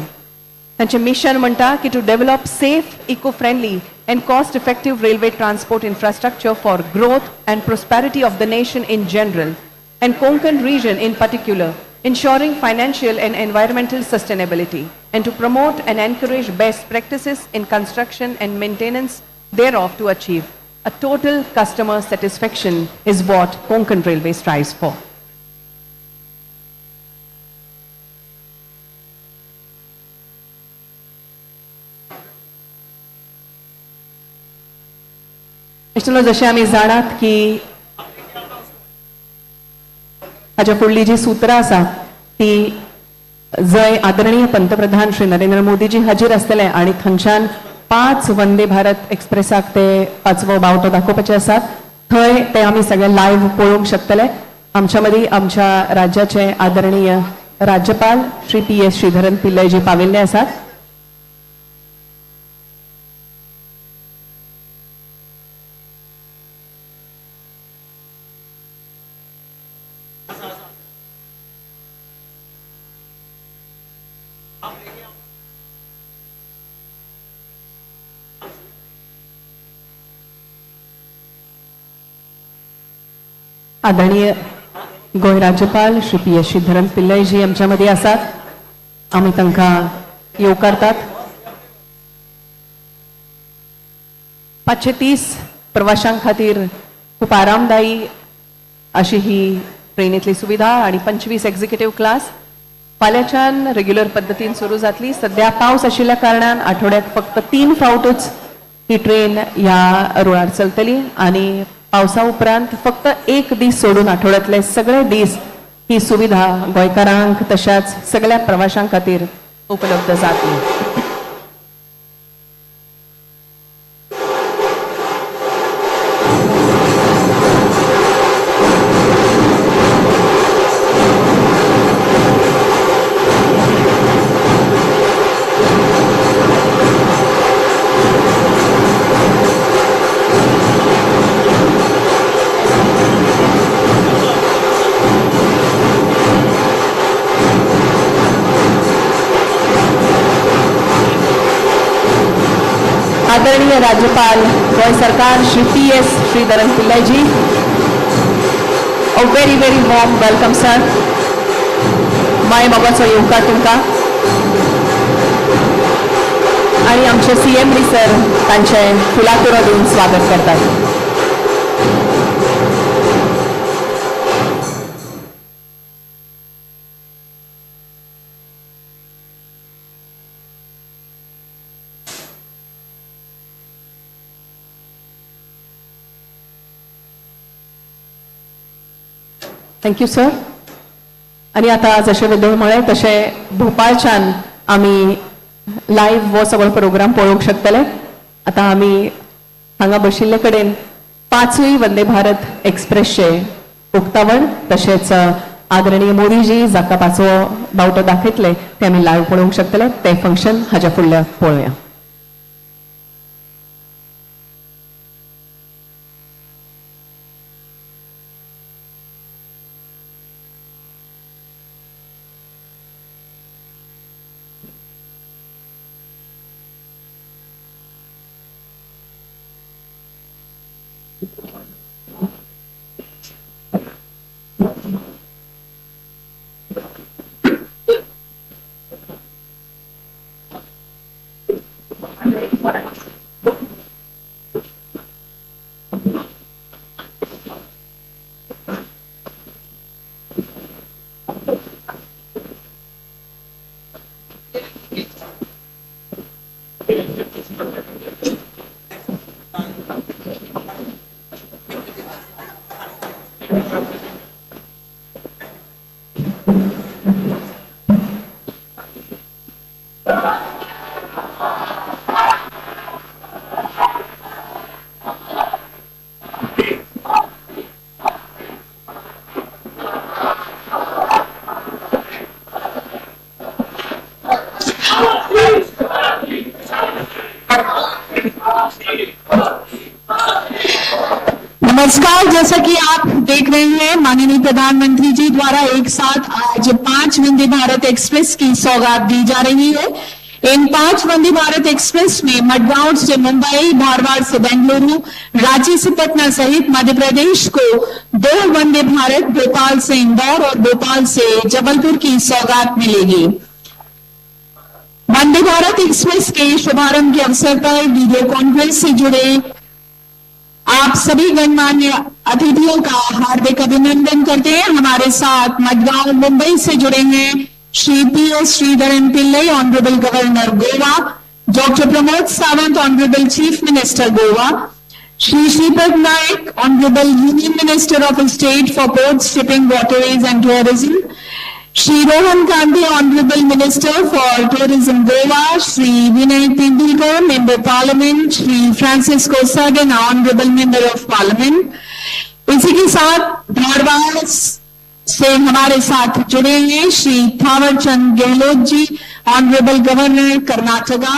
तांचे मिशन म्हणटा की to develop safe, eco-friendly and cost-effective railway transport infrastructure for growth and prosperity of the nation in general and Konkan region in particular, ensuring financial and environmental sustainability and to promote and encourage best practices in construction and maintenance thereof to achieve a total customer satisfaction is what Konkan Railway strives for. जशें आमी जाणात की हाच्या फुडली जी सुत्रां आसा ती जय आदरणीय पंतप्रधान श्री नरेंद्र मोदीजी हाजीर आसतले आणि थंयच्यान 5 वंदे भारत एक्सप्रेसाक ते 5वो बावटो दाखोवपाचे आसात. थंय ते आमी सगळे लायव्ह पळोवंक शकतले. आमच्यामध्ये आमच्या राज्याचे आदरणीय राज्यपाल श्री PS श्रीधरन पिल्लयजी पाविल्ले आसात. आदरणीय गोय राज्यपाल श्री PS श्रीधरन पिल्लयजी आमच्यामध्ये आसात. आम्ही तांकां येवकारतात. 530 प्रवाशांक खातीर खूप आरामदायी अशी ही ट्रेनीतली सुविधा आणि 25 एक्झिक्युटिव्ह क्लास फाल्यांच्यान रेग्युलर पद्दतीन सुरू जातली. सध्या पावस आशिल्ल्या कारणान आठवड्याक फक्त 3 फावटूच ही ट्रेन ह्या रुळार चलतली आणि पावसा उपरांत फक्त एक दीस सोडून आठवड्यातले सगळे दीस ही सुविधा गोंयकारांक तशाच सगळ्या प्रवाशांक खातीर उपलब्ध जातली. आदरणीय राज्यपाल गोय सरकार Shri PS Sreedharan Pillaiji, a very very warm welcome sir. माय बाबाचो येवकार तुमकां आणि आमचे CM सर तांचे फुलाकुरो दिवन स्वागत करतात. Thank you sir. आणि आता जसे वेदोळ म्हळे तसे भोपाळच्यान आम्ही लाईव्ह वो सगळो प्रोग्राम पळोवंक शकतले. आता आम्ही हांगा बशिल्ले कडेन 5वी वंदे भारत एक्सप्रेसचे उक्तावण तशेंच आदरणीय मोदीजी जाका 5वो बावटो दाखयतले ते आम्ही लाईव्ह पळोवंक शकतले. ते फंक्शन हाच्या फुडल्या पळोवया. नमस्कार, जैसा कि आप देख रहे हैं माननीय प्रधानमंत्री जी द्वारा एक साथ आज 5 वंदे भारत एक्सप्रेस की सौगात दी जा रही है. इन 5 वंदे भारत एक्सप्रेस में मडगांव से मुंबई, धारवाड़ से बेंगलुरु, रांची से पटना सहित मध्य प्रदेश को 2 वंदे भारत, भोपाल से इंदौर और भोपाल से जबलपुर की सौगात मिलेगी. वंदे भारत एक्सप्रेस के शुभारंभ के अवसर पर वीडियो कॉन्फ्रेंस से जुड़े आप सभी गणमान्य अतिथियों का हार्दिक अभिनंदन करते हैं. हमारे साथ मडगांव मुंबई से जुड़े हैं Shri PS Sreedharan Pillai, honourable governor Goa, doctor Pramod Sawant, honourable chief minister Goa, Shri Shripad Naik, honourable union minister of state for ports, shipping, waterways and tourism, Shri Rohan Gandhi, honourable minister for tourism Goa, Shri Vinay Tendulkar, member parliament, Shri Francisco Sardinha, honourable member of parliament. इसी के साथ धारवाड़ से हमारे साथ जुड़े हैं Shri Thawarchand Gehlot ji, honourable governor Karnataka,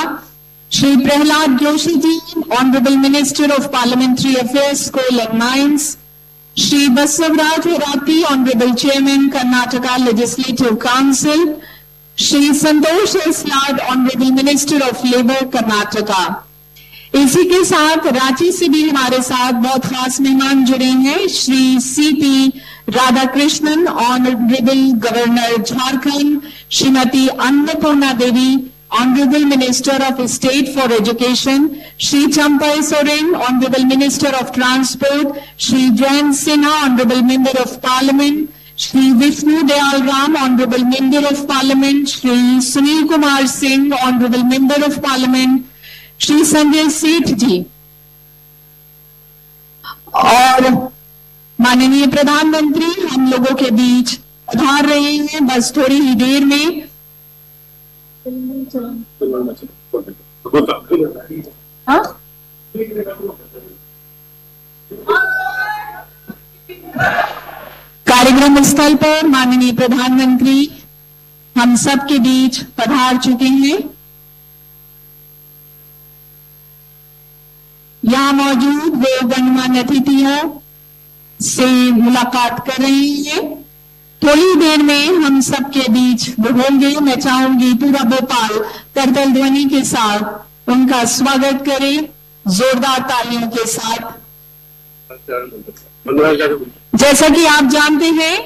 Shri Prahlad Joshi ji, honourable minister of parliamentary affairs, coal and mines, Shri Basavaraj Horatti, honourable chairman Karnataka legislative council, Shri Santosh S Lad, honourable minister of labour Karnataka. इसी के साथ रांची से भी हमारे साथ बहुत खास मेहमान जुड़े हैं Shri CP Radhakrishnan, honourable governor Jharkhand, Shrimati Annapurna Devi, honourable minister of state for education, Shri Champai Soren, honourable minister of transport, Shri Jayant Sinha, honourable member of parliament, Shri Vishnu Dayal Ram, honourable member of parliament, Shri Sunil Kumar Singh, honourable member of parliament, Shri Sanjay Seth ji और माननीय प्रधानमंत्री हम लोगों के बीच पधार रहे हैं बस थोड़ी ही देर में। हाँ? कार्यक्रम स्थल पर माननीय प्रधानमंत्री हम सब के बीच पधार चुके हैं। यहां मौजूद वो गणमान्य अतिथियों से मुलाकात कर रहे हैं। थोड़ी देर में हम सबके बीच वो होंगे। मैं चाहूंगी पूरा भोपाल करतल ध्वनि के साथ उनका स्वागत करे, जोरदार तालियों के साथ। जैसा कि आप जानते हैं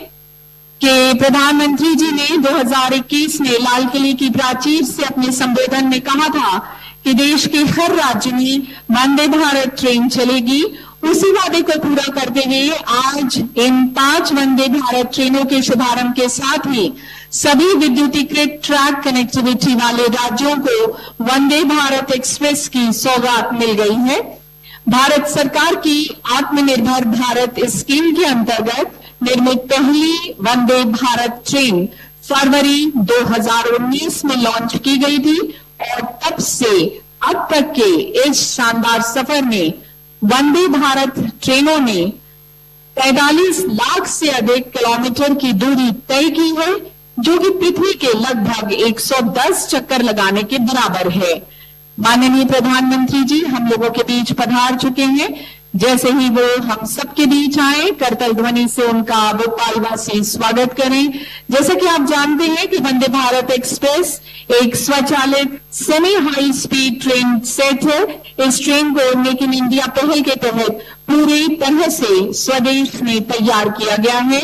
कि प्रधानमंत्री जी ने 2021 में लाल किले की प्राचीर से अपने संबोधन में कहा था कि देश के हर राज्य में वंदे भारत ट्रेन चलेगी। उसी वादे को पूरा करते हुए आज इन 5 वंदे भारत ट्रेनों के शुभारंभ के साथ ही सभी विद्युतीकृत ट्रैक कनेक्टिविटी वाले राज्यों को वंदे भारत एक्सप्रेस की सौगात मिल गई है। भारत सरकार की आत्मनिर्भर भारत स्कीम के अंतर्गत निर्मित पहली वंदे भारत ट्रेन फरवरी 2019 में लॉन्च की गई थी और तब से अब तक के इस शानदार सफर में वंदे भारत ट्रेनों ने 45 लाख से अधिक किलोमीटर की दूरी तय की है, जो कि पृथ्वी के लगभग 110 चक्कर लगाने के बराबर है। माननीय प्रधानमंत्री जी हम लोगों के बीच पधार चुके हैं। जैसे ही वो हम सबके बीच आए, करतल ध्वनि से उनका भोपालवासी स्वागत करें। जैसे कि आप जानते हैं कि वंदे भारत एक्सप्रेस एक स्वचालित सेमी हाई स्पीड ट्रेन सेट है। इस ट्रेन को मेक इन इंडिया पहल के तहत पूरी तरह से स्वदेश में तैयार किया गया है।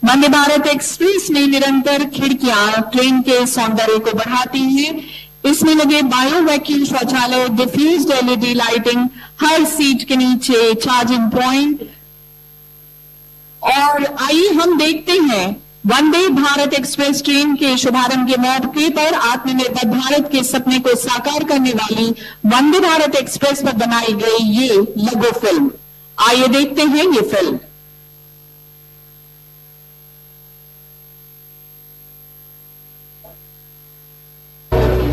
वंदे भारत एक्सप्रेस में निरंतर खिड़कियां ट्रेन के सौंदर्य को बढ़ाती हैं। इसमें लगे बायो वैक्यूम शौचालय, डिफ्यूज्ड एलईडी लाइटिंग, हर सीट के नीचे चार्जिंग पॉइंट। और आइए हम देखते हैं वंदे भारत एक्सप्रेस ट्रेन के शुभारंभ के मौके पर आत्मनिर्भर भारत के सपने को साकार करने वाली वंदे भारत एक्सप्रेस पर बनाई गई ये लघु फिल्म। आइए देखते हैं ये फिल्म।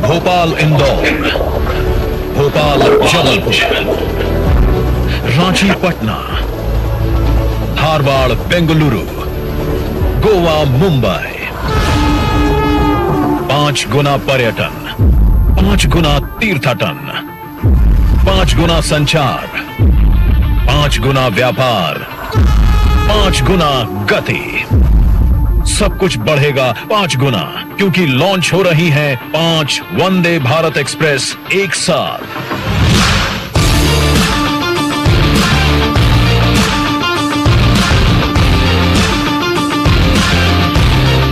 भोपाल इंदौर, भोपाल जबलपुर, रांची पटना, धारवाड़ बेंगलुरु, गोवा मुंबई। 5 गुना पर्यटन, 5 गुना तीर्थाटन, 5 गुना संचार, 5 गुना व्यापार, 5 गुना गति। सब कुछ बढ़ेगा 5 गुना, क्योंकि लॉन्च हो रही हैं 5 वंदे भारत एक्सप्रेस एक साथ।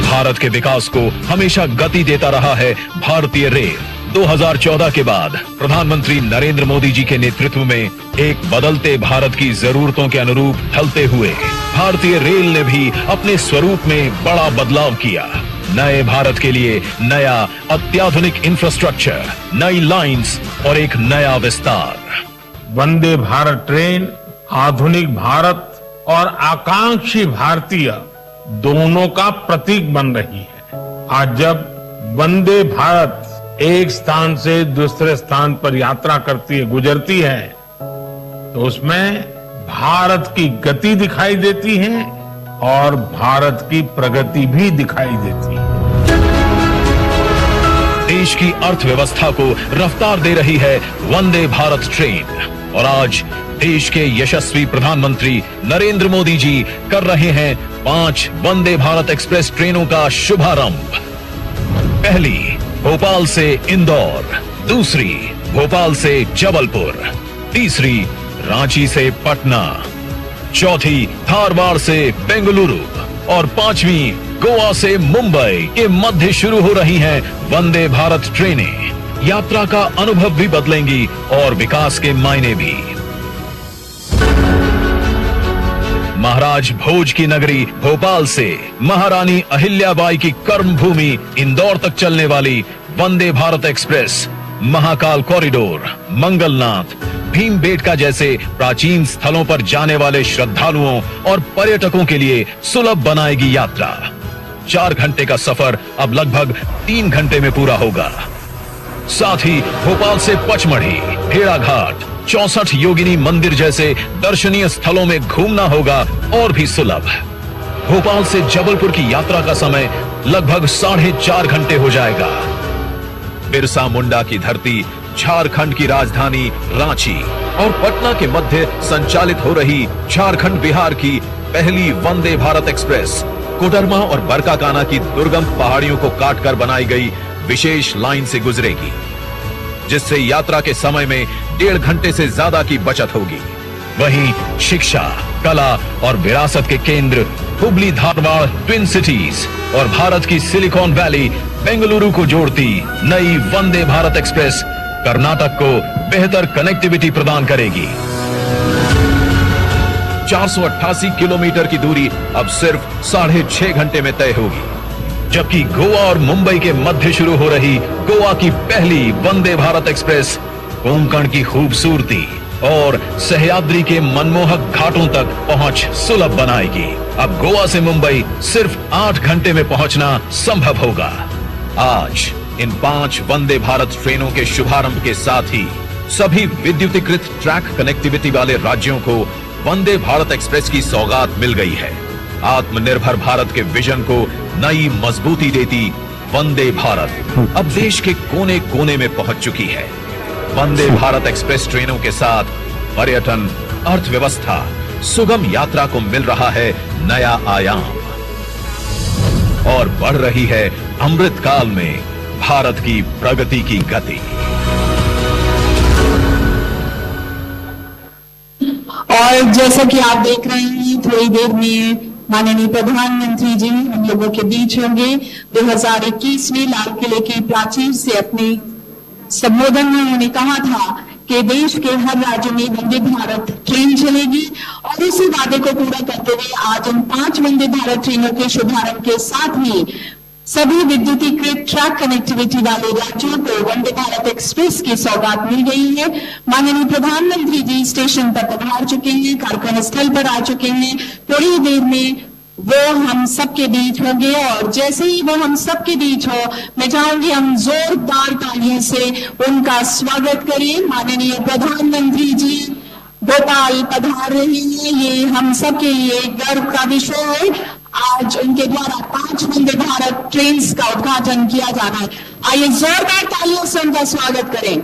भारत के विकास को हमेशा गति देता रहा है भारतीय रेल। 2014 के बाद प्रधानमंत्री नरेंद्र मोदी जी के नेतृत्व में एक बदलते भारत की जरूरतों के अनुरूप ढलते हुए भारतीय रेल ने भी अपने स्वरूप में बड़ा बदलाव किया। नए भारत के लिए नया अत्याधुनिक इंफ्रास्ट्रक्चर, नई लाइंस और एक नया विस्तार। वंदे भारत ट्रेन आधुनिक भारत और आकांक्षी भारतीय दोनों का प्रतीक बन रही है। आज जब वंदे भारत एक स्थान से दूसरे स्थान पर यात्रा करती है, गुजरती है, तो उसमें भारत की गति दिखाई देती है और भारत की प्रगति भी दिखाई देती है। देश की अर्थव्यवस्था को रफ्तार दे रही है वंदे भारत ट्रेन और आज देश के यशस्वी प्रधानमंत्री नरेंद्र मोदी जी कर रहे हैं 5 वंदे भारत एक्सप्रेस ट्रेनों का शुभारंभ। पहली भोपाल से इंदौर, दूसरी भोपाल से जबलपुर, तीसरी रांची से पटना, चौथी धारवाड़ से बेंगलुरु और पांचवी गोवा से मुंबई के मध्य शुरू हो रही हैं वंदे भारत ट्रेनें। यात्रा का अनुभव भी बदलेंगी और विकास के मायने भी। महाराज भोज की नगरी भोपाल से महारानी अहिल्याबाई की कर्मभूमि इंदौर तक चलने वाली वंदे भारत एक्सप्रेस महाकाल कॉरिडोर, मंगलनाथ, भीमबेटका जैसे प्राचीन स्थलों पर जाने वाले श्रद्धालुओं और पर्यटकों के लिए सुलभ बनाएगी यात्रा। 4 घंटे का सफर अब लगभग 3 घंटे में पूरा होगा। साथ ही भोपाल से पचमढ़ी, भेड़ाघाट, 64 योगिनी मंदिर जैसे दर्शनीय स्थलों में घूमना होगा और भी सुलभ। भोपाल से जबलपुर की यात्रा का समय लगभग 4.5 घंटे हो जाएगा। बिरसा मुंडा की धरती, झारखंड की राजधानी रांची और पटना के मध्य संचालित हो रही झारखंड बिहार की पहली वंदे भारत एक्सप्रेस कोडरमा और बरकाकाना की दुर्गम पहाड़ियों को काटकर बनाई गई विशेष लाइन से गुजरेगी, जिससे यात्रा के समय में 1.5 घंटे से ज्यादा की बचत होगी। वहीं शिक्षा, कला और विरासत के केंद्र हुबली धारवाड़ ट्विन सिटीज और भारत की सिलिकॉन वैली बेंगलुरु को जोड़ती नई वंदे भारत एक्सप्रेस कर्नाटक को बेहतर कनेक्टिविटी प्रदान करेगी। 488 किलोमीटर की दूरी अब सिर्फ 6.5 घंटे में तय होगी, जबकि गोवा और मुंबई के मध्य शुरू हो रही गोवा की पहली वंदे भारत एक्सप्रेस कोंकण की खूबसूरती और सह्याद्री के मनमोहक घाटों तक पहुंच सुलभ बनाएगी। अब गोवा से मुंबई सिर्फ 8 घंटे में पहुंचना संभव होगा। आज इन 5 वंदे भारत ट्रेनों के शुभारंभ के साथ ही सभी विद्युतीकृत ट्रैक कनेक्टिविटी वाले राज्यों को वंदे भारत एक्सप्रेस की सौगात मिल गई है। आत्मनिर्भर भारत के विजन को नई मजबूती देती वंदे भारत अब देश के कोने कोने में पहुंच चुकी है। वंदे भारत एक्सप्रेस ट्रेनों के साथ पर्यटन, अर्थव्यवस्था, सुगम यात्रा को मिल रहा है नया आयाम और बढ़ रही है अमृत काल में भारत की प्रगति की गति। और जैसा कि आप देख रहे हैं, थोड़ी देर में माननीय प्रधानमंत्री जी हम लोगों के बीच होंगे। 2021 में लाल किले के प्राचीर से अपने संबोधन में उन्होंने कहा था कि देश के हर राज्य में वंदे भारत ट्रेन चलेगी और इसी वादे को पूरा करते हुए आज इन 5 वंदे भारत ट्रेनों के शुभारंभ के साथ ही सभी विद्युतीकृत ट्रैक कनेक्टिविटी वाले राज्यों को वंदे भारत एक्सप्रेस की सौगात मिल गई है। माननीय प्रधानमंत्री जी स्टेशन पर पधार चुके हैं, कार्यक्रम स्थल पर आ चुके हैं। थोड़ी देर में वो हम सबके बीच होंगे और जैसे ही वो हम सबके बीच हो, मैं चाहूंगी हम जोरदार तालियों से उनका स्वागत करें। माननीय प्रधानमंत्री जी भोपाल पधार रहे हैं, ये हम सबके लिए गर्व का विषय है। आज उनके द्वारा 5 वंदे भारत ट्रेन का उद्घाटन किया जाना है। आइए जोरदार तालियों से उनका स्वागत करें।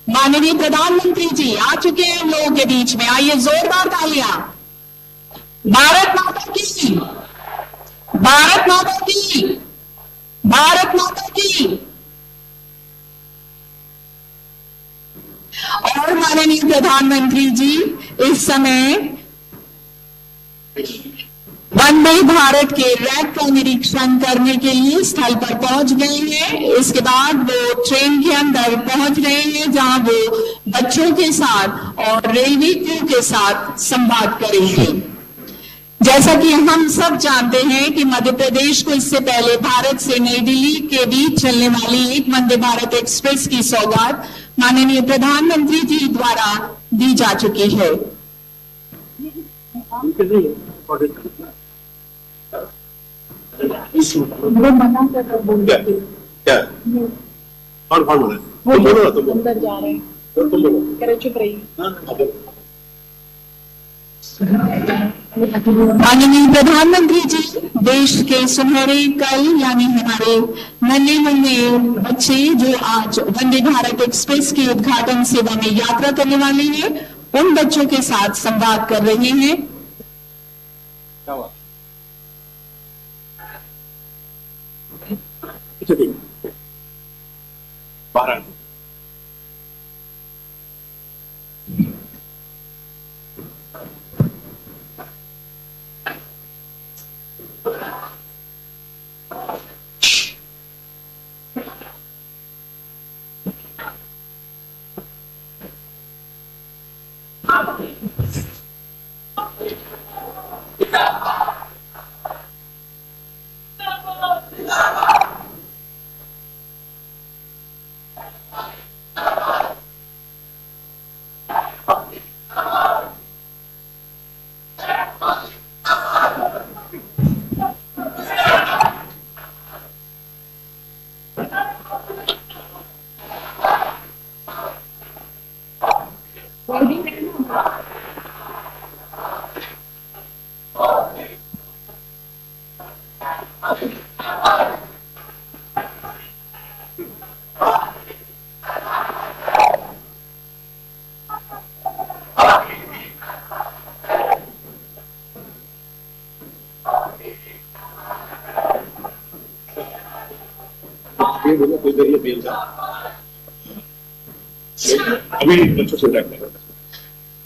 माननीय प्रधानमंत्री जी आ चुके हैं हम लोगों के बीच में, आइए जोरदार तालियां। भारत माता की, भारत माता की, भारत माता की। और माननीय प्रधानमंत्री जी इस समय वंदे भारत के रैक का निरीक्षण करने के लिए स्थल पर पहुंच गए हैं। इसके बाद वो ट्रेन के अंदर पहुंच रहे हैं, जहां वो बच्चों के साथ और रेलवे क्रू के साथ संवाद करेंगे। जैसा कि हम सब जानते हैं कि मध्य प्रदेश को इससे पहले भारत से नई दिल्ली के बीच चलने वाली एक वंदे भारत एक्सप्रेस की सौगात माननीय प्रधानमंत्री जी द्वारा दी जा चुकी है। अंदर जा रहे हैं, चुप रही। माननीय प्रधानमंत्री जी, देश के सुनहरे कल यानी हमारे नन्हे मुन्ने बच्चे जो आज वंदे भारत एक्सप्रेस की उद्घाटन सेवा में यात्रा करने वाले हैं, उन बच्चों के साथ संवाद कर रहे हैं।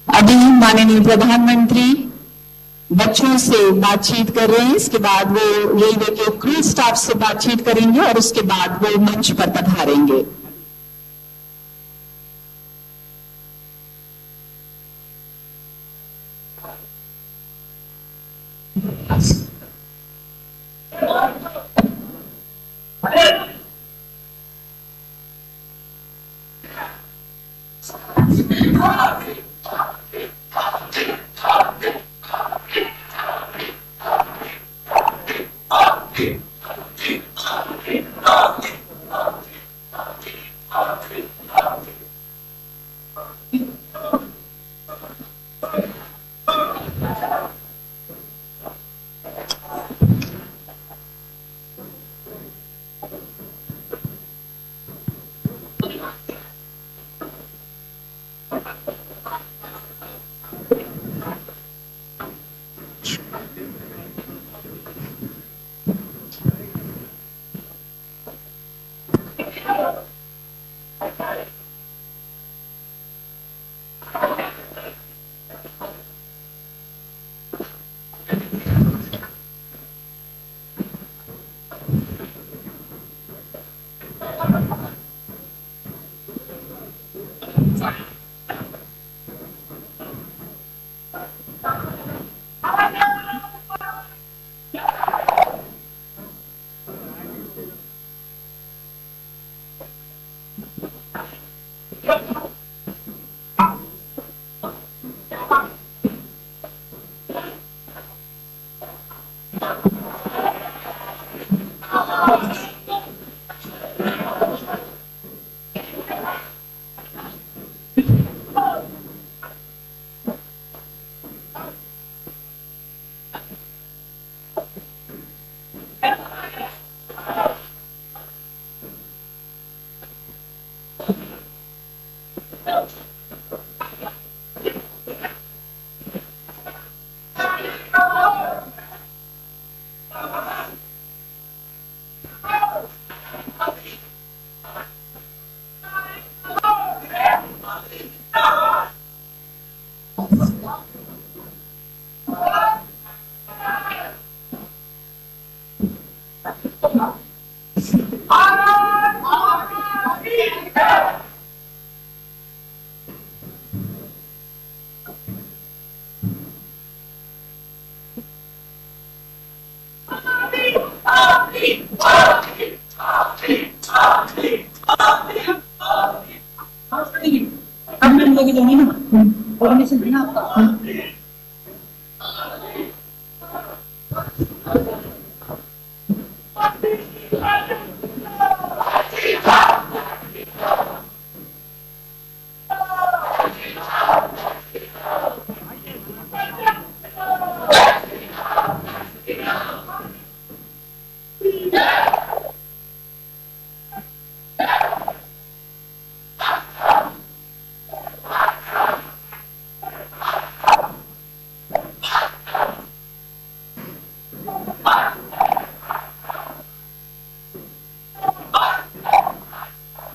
अभी माननीय प्रधानमंत्री बच्चों से बातचीत कर रहे हैं। इसके बाद वो रेलवे के क्रू स्टाफ से बातचीत करेंगे और उसके बाद वो मंच पर पधारेंगे।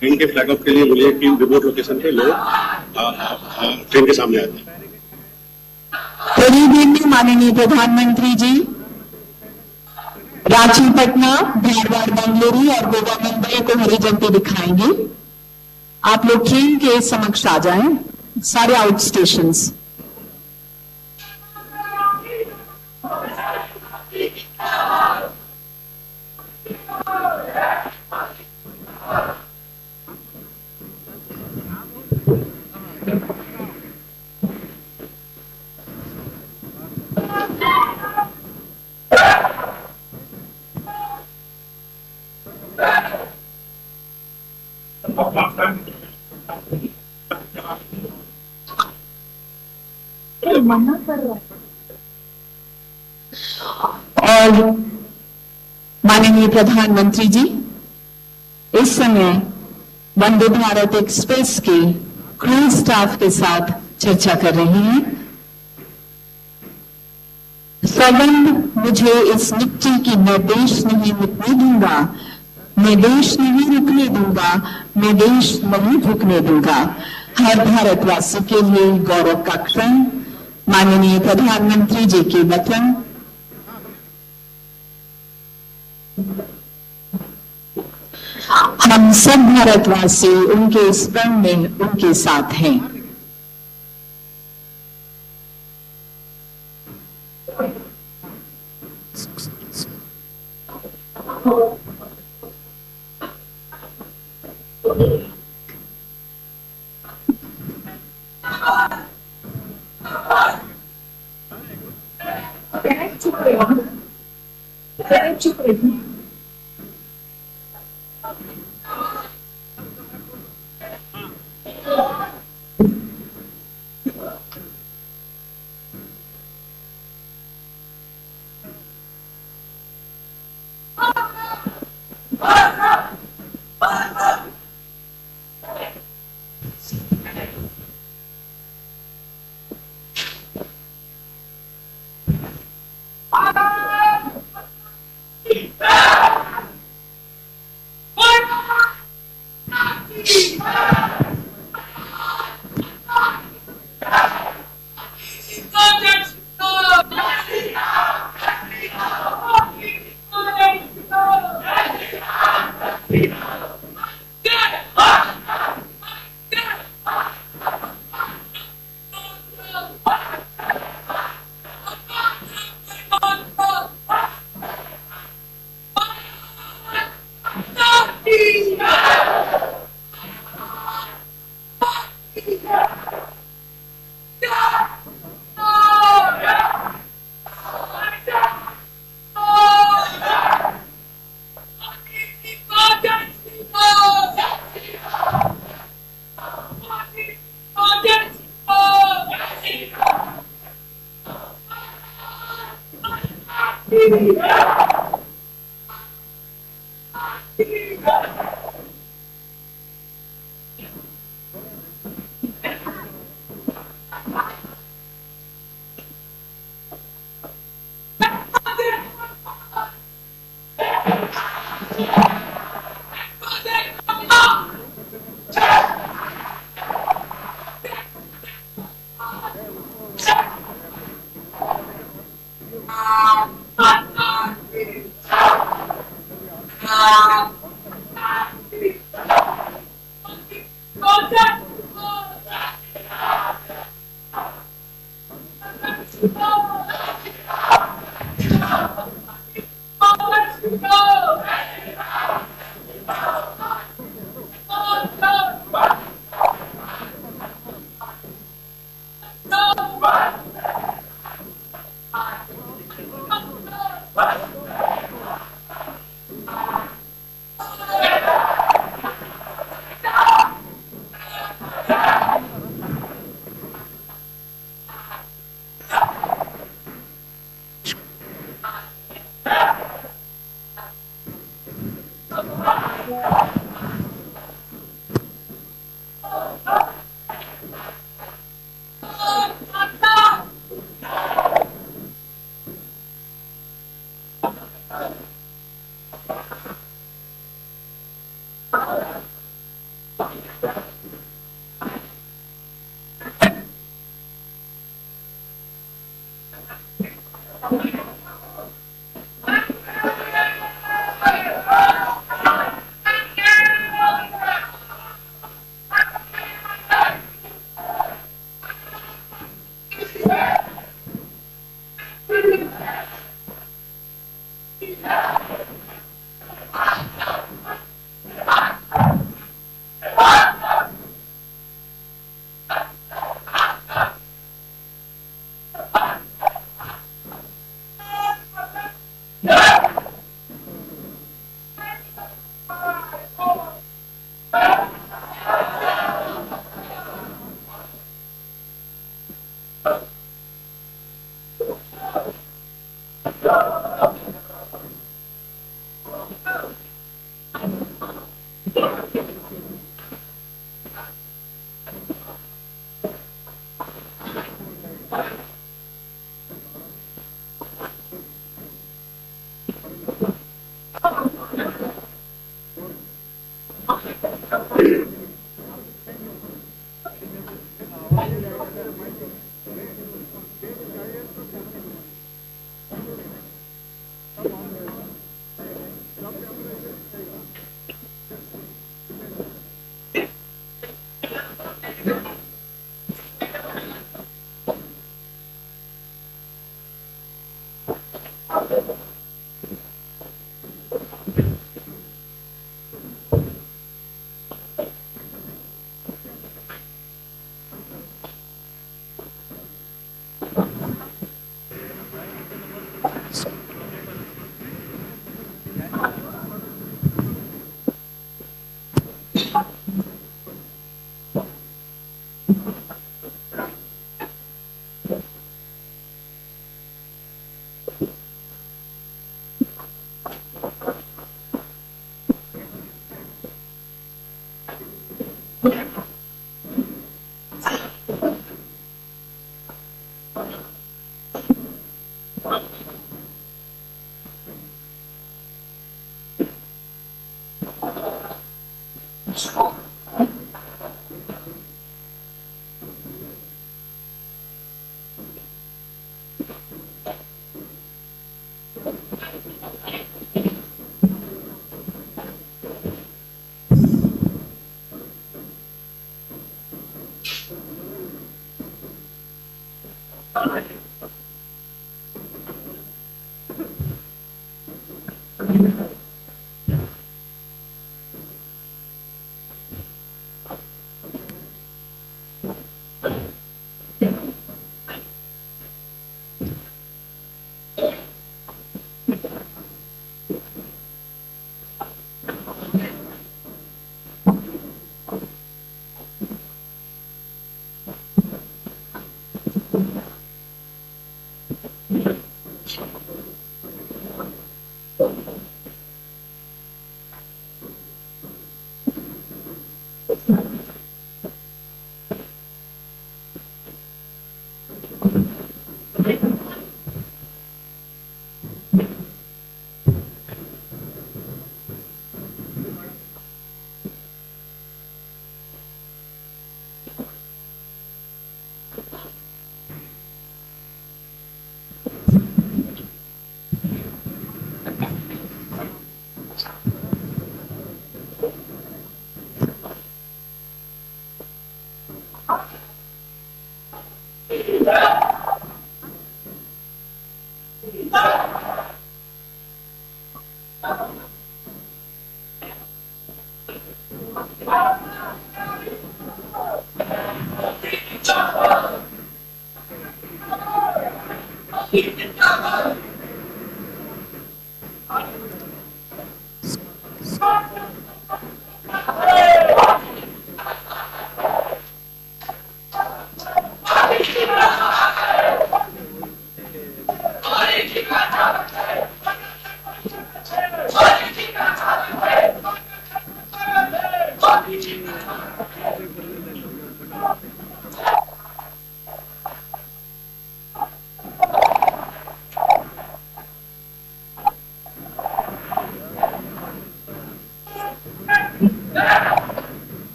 ट्रेन के फ्लैग ऑफ के लिए बोलिए कि रिमोट लोकेशन पे लोग ट्रेन के सामने आते हैं। थोड़ी देर में माननीय प्रधानमंत्री जी रांची पटना, धारवाड़ बेंगलुरु और गोवा मुंबई को हरी झंडी दिखाएंगे। आप लोग ट्रेन के समक्ष आ जाएं, सारे आउट स्टेशंस। और माननीय प्रधानमंत्री जी इस समय वंदे भारत एक्सप्रेस के क्रू स्टाफ के साथ चर्चा कर रहे हैं। सौगंध मुझे इस मिट्टी की मैं देश नहीं मिटने दूंगा, मैं देश नहीं रुकने दूंगा, मैं देश नहीं झुकने दूंगा। हर भारतवासी के लिए गौरव का क्षण, माननीय प्रधानमंत्री जी के वचन। हम सब भारतवासी उनके इस प्रण में उनके साथ हैं।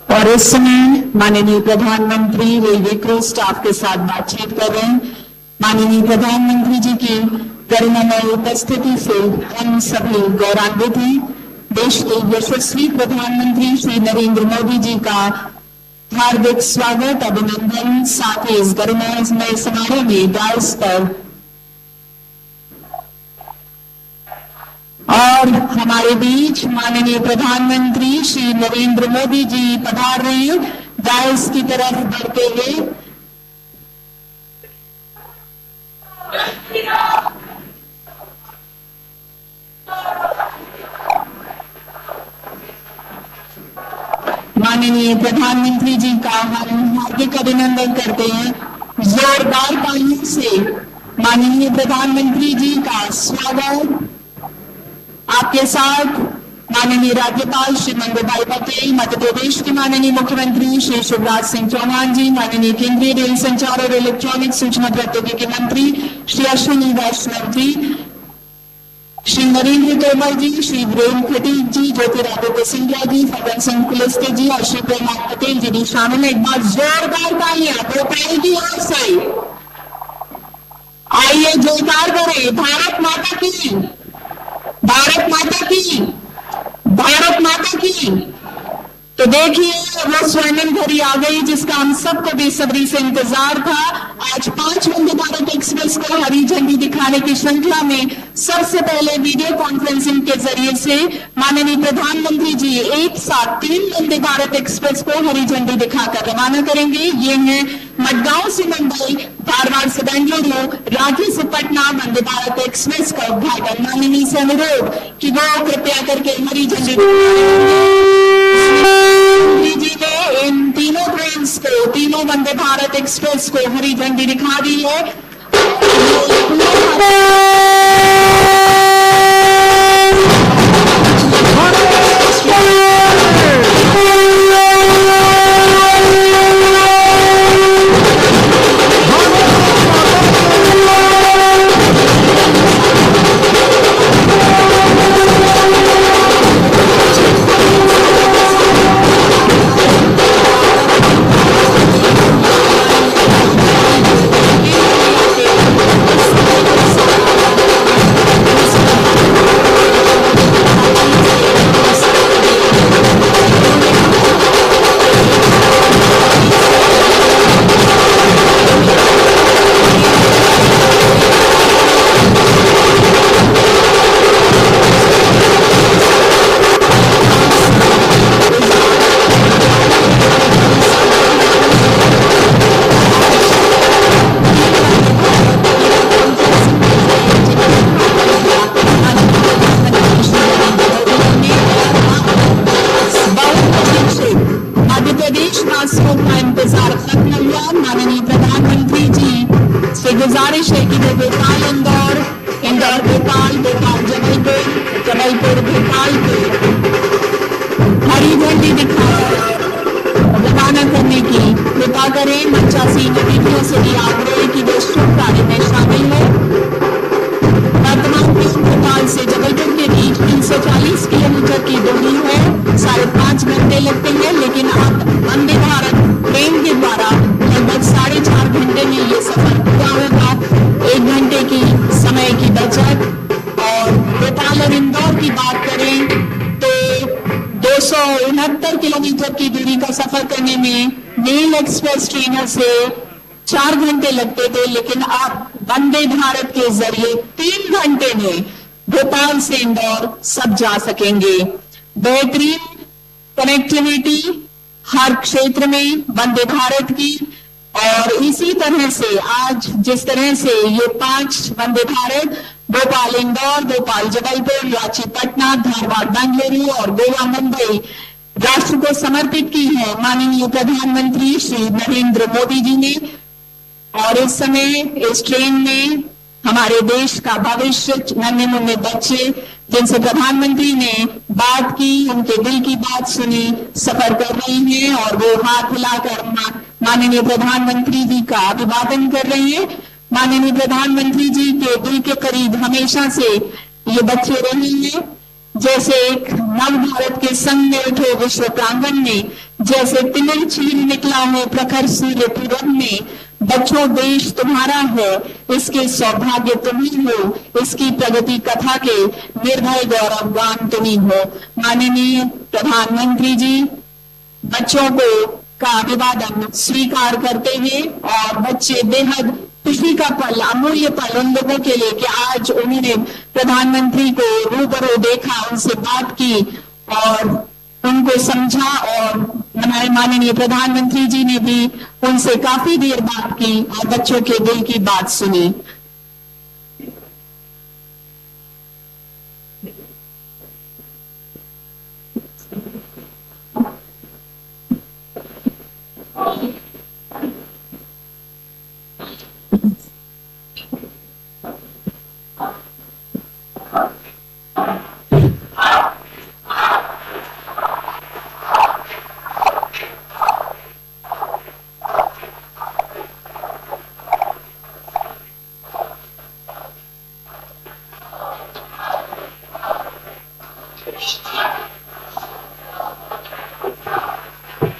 और इस समय माननीय प्रधानमंत्री रेलवे क्रू स्टाफ के साथ बातचीत कर रहे हैं। माननीय प्रधानमंत्री जी की करुणामय उपस्थिति से हम सभी गौरवान्वित हैं। देश के यशस्वी प्रधानमंत्री श्री नरेंद्र मोदी जी का हार्दिक स्वागत, अभिनंदन, साथ ही इस गौरवमय समारोह में डायस पर और हमारे बीच माननीय प्रधानमंत्री श्री नरेंद्र मोदी जी पधार रहे हैं। डायस की तरफ बढ़ते हुए माननीय प्रधानमंत्री जी का हम हार्दिक अभिनंदन करते हैं। जोरदार तालियों से माननीय प्रधानमंत्री जी का स्वागत। आपके साथ माननीय राज्यपाल श्री मंगू भाई पटेल, मध्य प्रदेश के माननीय मुख्यमंत्री श्री शिवराज सिंह चौहान जी, माननीय केंद्रीय रेल संचार और इलेक्ट्रॉनिक सूचना प्रौद्योगिकी मंत्री श्री अश्विनी वैष्णव जी, श्री नरेंद्र तोमर जी, श्री वीरेंद्र खटीक जी, ज्योतिरादित्य सिंधिया जी, फग्गन सिंह कुलस्ते जी और श्री प्रहलाद पटेल जी भी शामिल है। एक बार जोरदार तालियां प्रोपेल की ओर से। आइए जोरदार करें। भारत माता की, भारत माता की, भारत माता की। तो देखिए वो स्वर्णिम घड़ी आ गई जिसका हम सबको बेसब्री से इंतजार था। आज 5 वंदे भारत एक्सप्रेस को हरी झंडी दिखाने की श्रृंखला में सबसे पहले वीडियो कॉन्फ्रेंसिंग के जरिए से माननीय प्रधानमंत्री जी एक साथ 3 वंदे भारत एक्सप्रेस को हरी झंडी दिखाकर रवाना करेंगे। ये है मडगांव से मुंबई, धारवाड़ से बेंगलुरु, रांची से पटना वंदे भारत एक्सप्रेस का उद्घाटन। माननीय से अनुरोध कि वो कृपया करके हरी झंडी जी ने इन तीनों ट्रेन को, तीनों वंदे भारत एक्सप्रेस को हरी झंडी दिखा दी है। माननीय प्रधानमंत्री जी से गुजारिश है कि वे भोपाल इंदौर, इंदौर भोपाल, भोपाल जबलपुर, जबलपुर भोपाल को हरी झंडी दिखाकर रवाना करने की कृपा करें। मंचासीन अतिथियों से भी आग्रह है कि वे शुभ कार्य में शामिल है। वर्तमान में भोपाल से जबलपुर के बीच 340 किलोमीटर की दूरी है, 5.5 घंटे लगते हैं, लेकिन अब वंदे भारत ट्रेन के द्वारा लगभग 4.5 घंटे में ये सफर पूरा होगा। 1 घंटे की समय की बचत। और भोपाल और इंदौर की बात करें तो 269 किलोमीटर की दूरी का सफर करने में मेल एक्सप्रेस ट्रेनर से 4 घंटे लगते थे, लेकिन अब वंदे भारत के जरिए 3 घंटे में भोपाल से इंदौर सब जा सकेंगे। बेहतरीन कनेक्टिविटी हर क्षेत्र में वंदे भारत की। और इसी तरह से आज जिस तरह से ये 5 वंदे भारत भोपाल इंदौर, भोपाल जबलपुर, रांची पटना, धारवाड़ बेंगलुरु और गोवा मुंबई राष्ट्र को समर्पित की है माननीय प्रधानमंत्री श्री नरेंद्र मोदी जी ने। और इस समय इस ट्रेन में हमारे देश का भविष्य, नन्हे मुन्ने बच्चे जिनसे प्रधानमंत्री ने बात की, उनके दिल की बात सुनी, सफर कर रही हैं और वो हाथ हिलाकर माननीय प्रधानमंत्री जी का अभिवादन कर रहे हैं। माननीय प्रधानमंत्री जी के दिल के करीब हमेशा से ये बच्चे रहे हैं। जैसे एक नव भारत के संग में उठे विश्व प्रांगण में, जैसे तिमिर चीर निकला हो प्रखर सूर्य पूरब में, बच्चों देश तुम्हारा है, इसके सौभाग्य तुम्ही हो, इसकी प्रगति कथा के निर्भय गौरवगान तुम्ही हो। माननीय प्रधानमंत्री जी बच्चों को का अभिवादन स्वीकार करते हुए, और बच्चे बेहद खुशी का पल, अमूल्य पल उन लोगों के लिए कि आज उन्होंने प्रधानमंत्री को रूबरू देखा, उनसे बात की और उनको समझा। और हमारे माननीय प्रधानमंत्री जी ने भी उनसे काफी देर बात की और बच्चों के दिल की बात सुनी।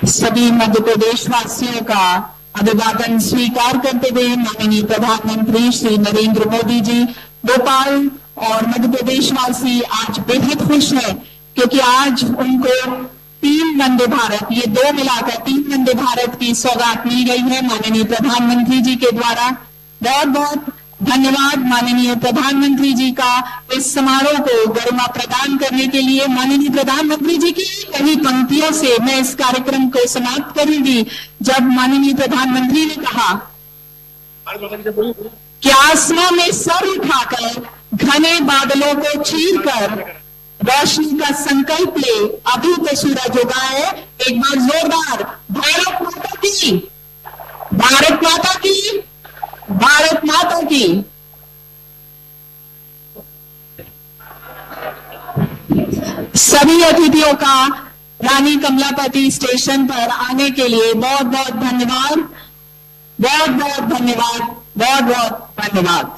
सभी मध्य प्रदेश वासियों का अभिवादन स्वीकार करते हुए माननीय प्रधानमंत्री श्री नरेंद्र मोदी जी, भोपाल और मध्य प्रदेश वासी आज बेहद खुश हैं क्योंकि आज उनको 3 वंदे भारत, ये 2 मिलाकर 3 वंदे भारत की सौगात मिल गई है माननीय प्रधानमंत्री जी के द्वारा। बहुत बहुत धन्यवाद माननीय प्रधानमंत्री जी का इस समारोह को गरिमा प्रदान करने के लिए। माननीय प्रधानमंत्री जी की कई पंक्तियों से मैं इस कार्यक्रम को समाप्त करूंगी, जब माननीय प्रधानमंत्री ने कहा कि आसमां में सर उठाकर घने बादलों को चीरकर रोशनी का संकल्प ले, अभी तो सूरज उगा है। एक बार जोरदार भारत माता की, भारत माता की, भारत माता की। सभी अतिथियों का रानी कमलापति स्टेशन पर आने के लिए बहुत बहुत धन्यवाद, बहुत बहुत धन्यवाद, बहुत बहुत धन्यवाद।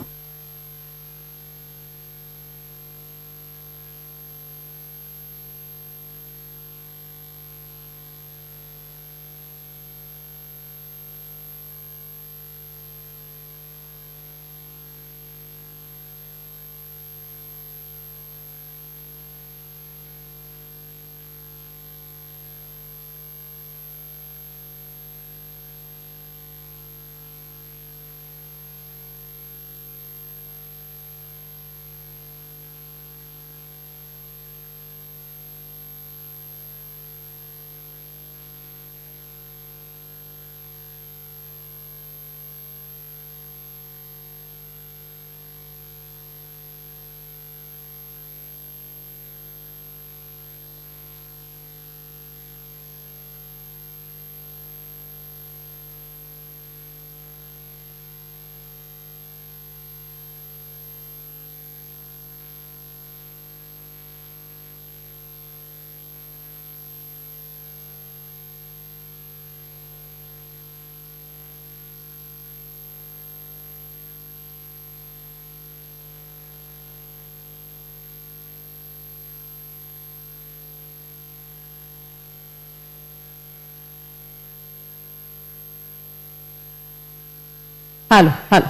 हालो हालो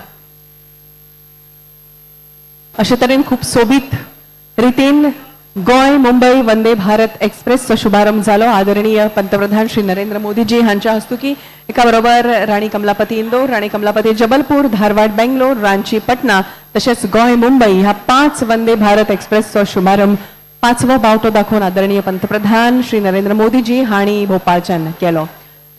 अशे तरेन खूब सोबीत रितीन गोय मुंबई वंदे भारत एक्सप्रेसचो शुभारंभ जालो। आदरणीय पंतप्रधान श्री नरेंद्र मोदीजी हांच्या हस्तुकी एका बरोबर राणी कमलापती इंदोर, राणी कमलापती जबलपूर, धारवाड बेंगलोर, रांची पटना तशेंच गोय मुंबई ह्या 5 वंदे भारत एक्सप्रेसचो शुभारंभ 5वो बावटो दाखोवन आदरणीय पंतप्रधान श्री नरेंद्र मोदीजी हांणी भोपाळच्यान केलो।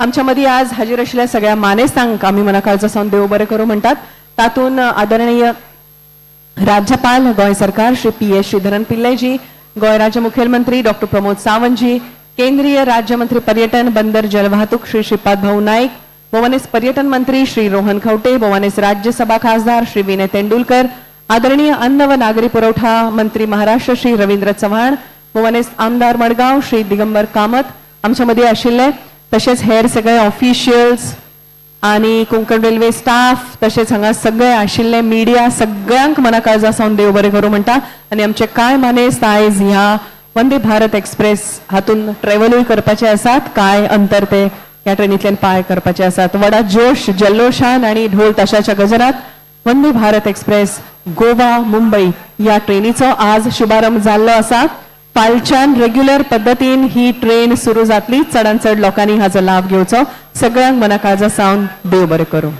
आमच्या मदीं आज हाजीर आशिल्ल्या सगळ्या मानेस्तांक आमी मनाकाळजां सावन देव बरें करूं म्हणटात। तातूंत आदरणीय राज्यपाल गोय सरकार श्री PS श्रीधरन पिल्लयजी, गोय राज्य मुखेलमंत्री डॉक्टर प्रमोद सावंतजी, केंद्रीय राज्य मंत्री पर्यटन बंदर जलवाहतूक श्री श्रीपाद भाऊ नाईक, बोवानीस पर्यटन मंत्री श्री रोहन खवटे, बोवानीस राज्यसभा खासदार श्री विनय तेंडुलकर, आदरणीय अन्न व नागरी पुरवठा मंत्री महाराष्ट्र श्री रवींद्र चव्हाण, बोवानीस आमदार मडगांव श्री दिगंबर कामत आमच्या मदीं आशिल्ले, तशेंच हेर सगळे ऑफिशियल्स आनी कोंकण रेल्वे स्टाफ तशेंच हांगा सगळे आशिल्ले मिडिया सगळ्यांक मनाकाळजां सावन देव बरें करूं म्हणटा। आनी आमचे कांय मानेस्त आयज ह्या वंदे भारत एक्सप्रेस हातून ट्रॅव्हलूय करपाचे आसात, काय अंतर ते ह्या ट्रेनींतल्यान पाय करपाचे आसात। व्हडा जोश जल्लोशान आनी ढोल ताशाच्या गजरात वंदे भारत एक्सप्रेस गोवा मुंबई ह्या ट्रेनीचो आज शुभारंभ जाल्लो आसा। फालच्यान रेग्युलर पद्धतीन ही ट्रेन सुरू जातली। चडांत चड लोकांनी हाचो लाभ घेवचो। सगळ्यांक मनाकाळजां सावन देव बरें करूं।